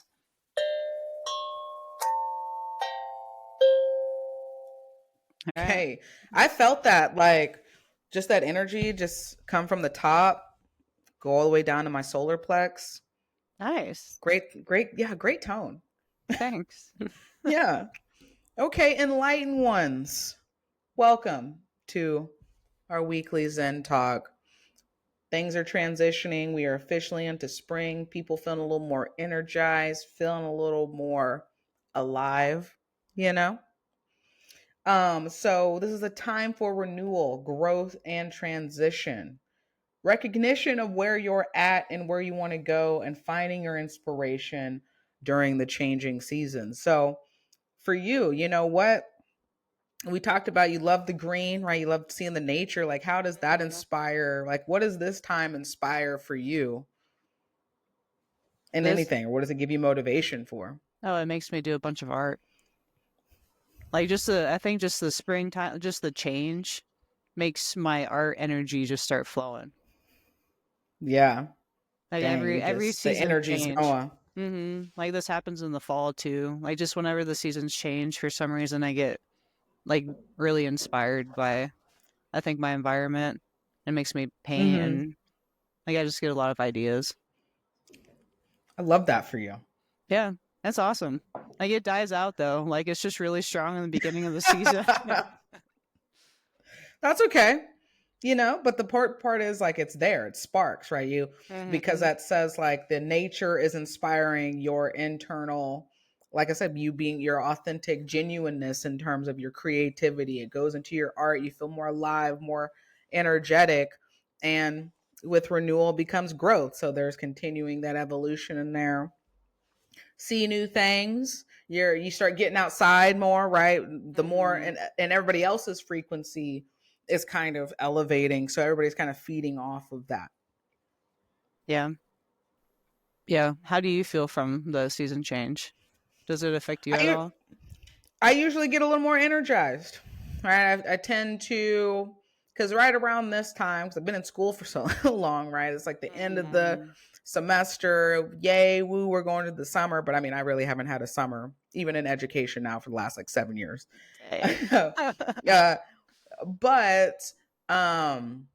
Speaker 1: Okay. I felt that, like, just that energy just come from the top, go all the way down to my solar plex.
Speaker 2: Nice.
Speaker 1: Great. Yeah, great tone.
Speaker 2: Thanks.
Speaker 1: Yeah. Okay, enlightened ones. Welcome to our weekly Zen talk. Things are transitioning. We are officially into spring. People feeling a little more energized, feeling a little more alive, you know? So this is a time for renewal, growth, and transition. Recognition of where you're at and where you want to go, and finding your inspiration during the changing seasons. So for you, you know what? We talked about you love the green, right? You love seeing the nature. Like, how does that inspire? Like, what does this time inspire for you in
Speaker 2: This,
Speaker 1: anything? Or what does it give you motivation for?
Speaker 2: oh, it makes me do a bunch of art. Like I think just the springtime, just the change makes my art energy just start flowing.
Speaker 1: Yeah.
Speaker 2: Like
Speaker 1: Dang,
Speaker 2: every
Speaker 1: the
Speaker 2: season
Speaker 1: energy's
Speaker 2: change.
Speaker 1: going.
Speaker 2: Like this happens in the fall too. Like just whenever the seasons change, for some reason I get like really inspired by, I think, my environment. It makes me paint,
Speaker 1: Mm-hmm.
Speaker 2: and like I just get a lot of ideas.
Speaker 1: I love that for you.
Speaker 2: Yeah, that's awesome. Like it dies out though. Like it's just really strong in the beginning of the season.
Speaker 1: That's okay. But the part is like it's there, it sparks, right? Because
Speaker 2: hmm
Speaker 1: that says like the nature is inspiring your internal, like I said, you being your authentic genuineness in terms of your creativity. It goes into your art, you feel more alive, more energetic, and with renewal becomes growth. So there's continuing that evolution in there. See new things, you start getting outside more, right? The more,
Speaker 2: hmm
Speaker 1: and everybody else's frequency is kind of elevating, so everybody's kind of feeding off of that.
Speaker 2: Yeah. Yeah. How do you feel from the season change? Does it affect you at
Speaker 1: i
Speaker 2: all?
Speaker 1: I usually get a little more energized, right? I tend to, because right around this time, because I've been in school for so long, right? It's like the end of the
Speaker 2: Mm,
Speaker 1: semester. Yay, woo, we're going to the summer. But I mean, I really haven't had a summer, even in education now, for the last like 7 years.
Speaker 2: dang.
Speaker 1: uh, but um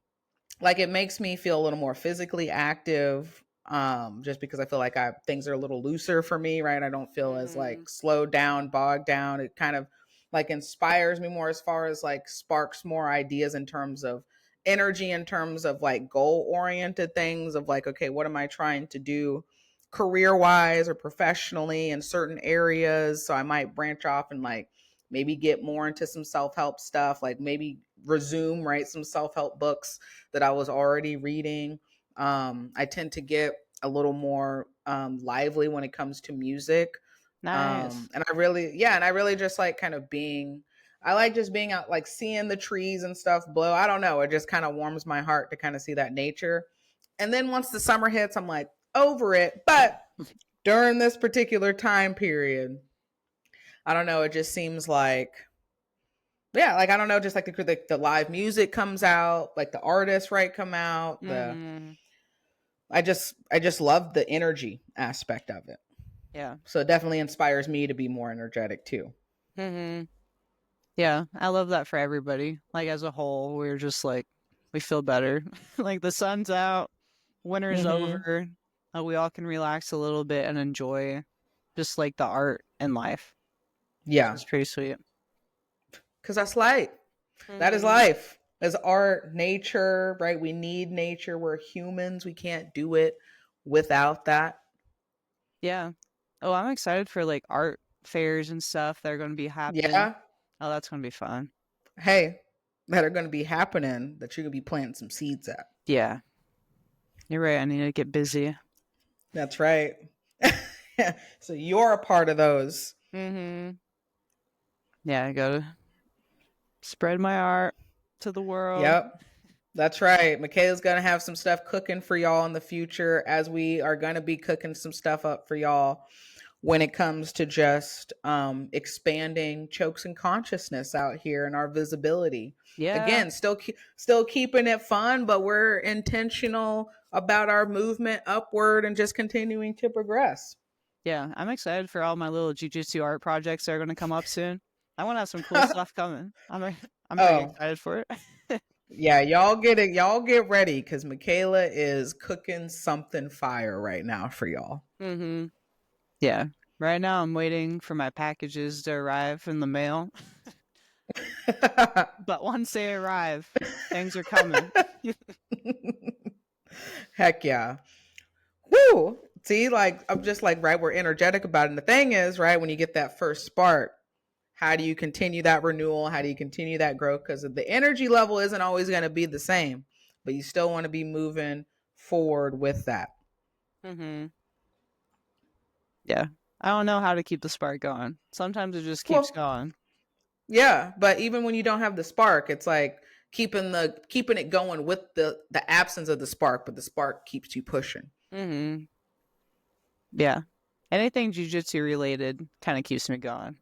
Speaker 1: like it makes me feel a little more physically active, just because I feel like things are a little looser for me, right? I don't feel as
Speaker 2: hmm
Speaker 1: like slowed down, bogged down. It kind of like inspires me more, as far as like sparks more ideas in terms of energy, in terms of like goal oriented things of like, okay, what am I trying to do career wise or professionally in certain areas? So I might branch off and like maybe get more into some self-help stuff, like maybe resume write some self-help books that I was already reading. I tend to get a little more lively when it comes to music.
Speaker 2: Nice.
Speaker 1: And I really, yeah, and I really just like kind of being, I like just being out, like seeing the trees and stuff blow. I don't know. It just kind of warms my heart to kind of see that nature. And then once the summer hits, I'm like over it. But during this particular time period, I don't know. It just seems like, yeah, like I don't know, just like the live music comes out, like the artists, right, come out.
Speaker 2: hmm
Speaker 1: I just love the energy aspect of it.
Speaker 2: Yeah.
Speaker 1: So it definitely inspires me to be more energetic too.
Speaker 2: hmm Yeah. I love that for everybody. Like as a whole, we're just like, we feel better. Like the sun's out, winter's
Speaker 1: Mm-hmm.
Speaker 2: over. We all can relax a little bit and enjoy just like the art and life. So
Speaker 1: Yeah,
Speaker 2: it's pretty sweet.
Speaker 1: because that's life. That is
Speaker 2: hmm
Speaker 1: life. As art, nature, right? We need nature. We're humans. We can't do it without that.
Speaker 2: Yeah. Oh, I'm excited for like art fairs and stuff that are going to be happening.
Speaker 1: Yeah.
Speaker 2: Oh, that's going to be fun.
Speaker 1: Hey, that are going to be happening, that you're going to be planting some seeds at.
Speaker 2: Yeah. You're right. I need to get busy.
Speaker 1: That's right. So you're a part of those.
Speaker 2: hmm Yeah, I gotta spread my art to the world.
Speaker 1: Yep. That's right. Michaela's going to have some stuff cooking for y'all in the future, as we are going to be cooking some stuff up for y'all when it comes to just expanding chokes and consciousness out here and our visibility.
Speaker 2: Yeah.
Speaker 1: Again, still keeping it fun, but we're intentional about our movement upward and just continuing to progress.
Speaker 2: Yeah. I'm excited for all my little Jiu-Jitsu art projects that are gonna come up soon. I want to have some cool stuff coming. I'm pretty
Speaker 1: Oh,
Speaker 2: excited for it.
Speaker 1: yeah, y'all get it. Y'all get ready, because Michaela is cooking something fire right now for y'all.
Speaker 2: hmm Yeah. Right now, I'm waiting for my packages to arrive in the mail. But once they arrive, Things are coming.
Speaker 1: Heck yeah. Woo! See, like, I'm just like, right, we're energetic about it. And the thing is, right, when you get that first spark, how do you continue that renewal? How do you continue that growth? Because the energy level isn't always going to be the same, but you still want to be moving forward with that.
Speaker 2: Mm-hmm. Yeah. I don't know how to keep the spark going. Sometimes it just keeps going.
Speaker 1: Yeah, but even when you don't have the spark, it's like keeping it going with the absence of the spark, but the spark keeps you pushing.
Speaker 2: Mm-hmm. Yeah. Anything jiu-jitsu related kind of keeps me going.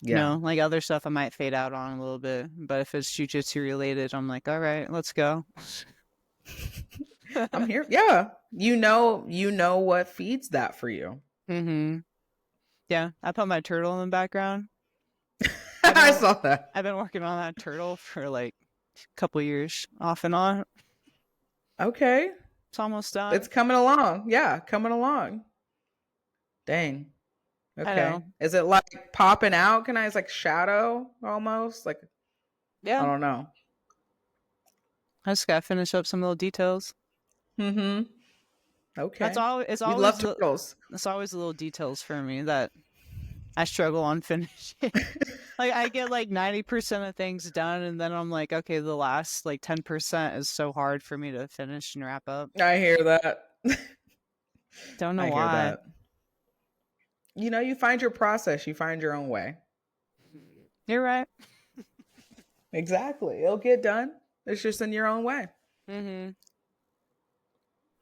Speaker 1: Yeah.
Speaker 2: Like other stuff I might fade out on a little bit, but if it's jiu-jitsu related, I'm like, all right, let's go.
Speaker 1: I'm here. Yeah. You know what feeds that for you.
Speaker 2: Mm-hmm. Yeah. I put my turtle in the background.
Speaker 1: I saw that.
Speaker 2: I've been working on that turtle for like a couple years off and on.
Speaker 1: Okay.
Speaker 2: It's almost done.
Speaker 1: It's coming along. Yeah, coming along. Dang.
Speaker 2: I
Speaker 1: Okay.
Speaker 2: know.
Speaker 1: Is it like popping out? Can I? It's like shadow almost. Like,
Speaker 2: Yeah.
Speaker 1: I don't know.
Speaker 2: I just gotta finish up some little details.
Speaker 1: Mm-hmm. Okay.
Speaker 2: It's always
Speaker 1: love turtles.
Speaker 2: It's always the little details for me that I struggle on finishing. Like I get like 90% of things done, and then I'm like, okay, the last like 10% is so hard for me to finish and wrap up.
Speaker 1: I hear that.
Speaker 2: Don't know
Speaker 1: I
Speaker 2: why.
Speaker 1: hear that. You find your process. You find your own way.
Speaker 2: You're right.
Speaker 1: Exactly. It'll get done. It's just in your own way.
Speaker 2: Mm-hmm.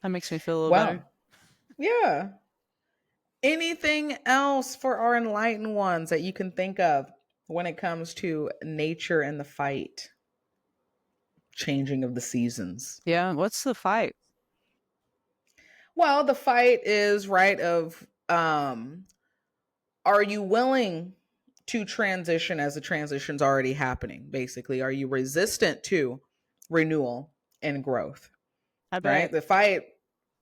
Speaker 2: That makes me feel a little better.
Speaker 1: Yeah. Anything else for our enlightened ones that you can think of when it comes to nature and the fight? Changing of the seasons.
Speaker 2: Yeah. What's the fight?
Speaker 1: Well, the fight is right of are you willing to transition as the transition's already happening? Basically, are you resistant to renewal and growth?
Speaker 2: I bet
Speaker 1: right? The fight.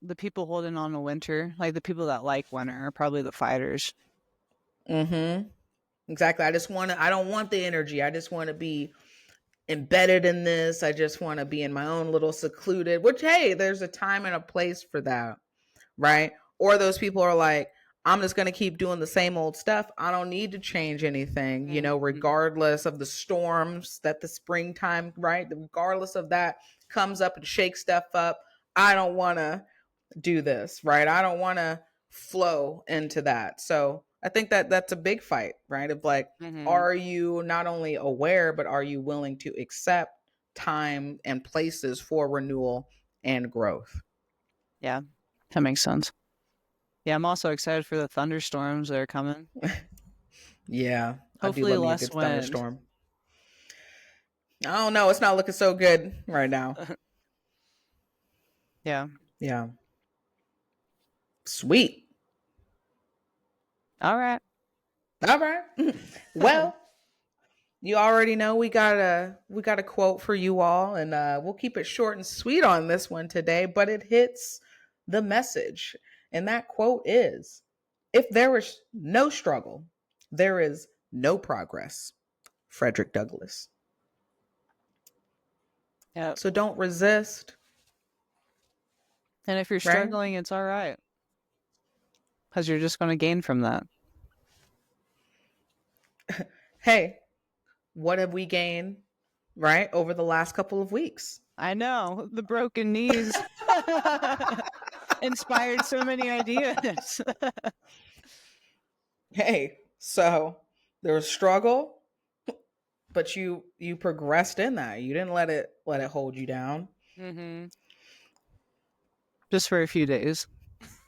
Speaker 2: the people holding on to winter, like the people that like winter, are probably the fighters.
Speaker 1: Mm-hmm. Exactly. I don't want the energy. I just want to be embedded in this. I just want to be in my own little secluded, which, hey, there's a time and a place for that. Right. Or those people are like, I'm just going to keep doing the same old stuff. I don't need to change anything, regardless of the storms that the springtime, right? Regardless of that comes up and shakes stuff up. I don't want to do this, right? I don't want to flow into that. So I think that that's a big fight, right? Of like, are you not only aware, but are you willing to accept time and places for renewal and growth?
Speaker 2: Yeah, that makes sense. Yeah, I'm also excited for the thunderstorms that are coming.
Speaker 1: Yeah,
Speaker 2: hopefully
Speaker 1: I do love
Speaker 2: less
Speaker 1: me a good
Speaker 2: wind.
Speaker 1: thunderstorm. I don't know. It's not looking so good right now.
Speaker 2: Yeah.
Speaker 1: Yeah. Sweet.
Speaker 2: All right.
Speaker 1: Well, you already know we got a quote for you all, and we'll keep it short and sweet on this one today, but it hits the message. And that quote is, if there is no struggle, there is no progress. Frederick Douglass.
Speaker 2: Yeah.
Speaker 1: So don't resist.
Speaker 2: And if you're struggling, it's all right. Because you're just going to gain from that.
Speaker 1: Hey, what have we gained, right, over the last couple of weeks?
Speaker 2: I know. The broken knees inspired so many ideas.
Speaker 1: Hey, so there was struggle, but you progressed in that. You didn't let it hold you down.
Speaker 2: Mm-hmm. Just for a few days.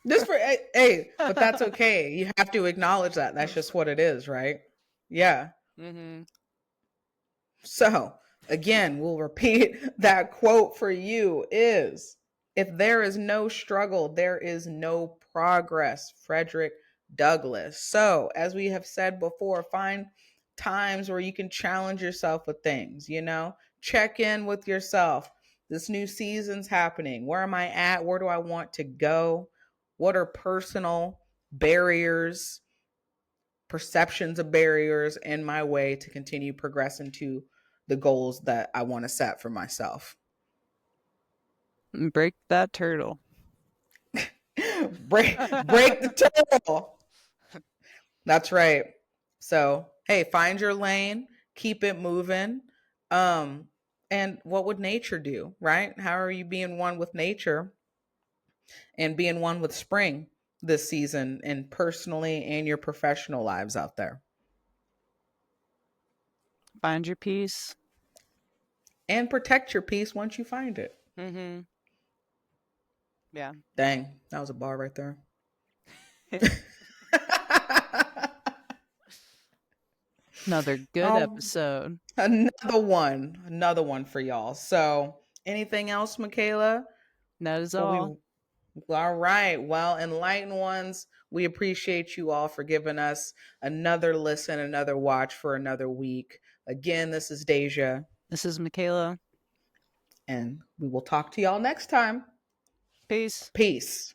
Speaker 1: Just for but that's okay. You have to acknowledge that. That's just what it is, right? Yeah.
Speaker 2: Mm-hmm.
Speaker 1: So again, we'll repeat that quote for you is, if there is no struggle, there is no progress. Frederick Douglass. So as we have said before, find times where you can challenge yourself with things, check in with yourself. This new season's happening. Where am I at? Where do I want to go? What are personal barriers, perceptions of barriers in my way to continue progressing to the goals that I want to set for myself.
Speaker 2: Break that turtle.
Speaker 1: break the turtle. That's right. So, hey, find your lane, keep it moving. And what would nature do, right? How are you being one with nature and being one with spring this season, and personally and your professional lives out there?
Speaker 2: Find your peace.
Speaker 1: And protect your peace once you find it.
Speaker 2: Mm-hmm. Yeah.
Speaker 1: Dang, that was a bar right there.
Speaker 2: Another good episode.
Speaker 1: Another one for y'all. So, anything else, Michaela?
Speaker 2: That is all.
Speaker 1: All right. Well, enlightened ones, we appreciate you all for giving us another listen, another watch for another week. Again, this is Deja.
Speaker 2: This is Michaela.
Speaker 1: And we will talk to y'all next time.
Speaker 2: Peace.
Speaker 1: Peace.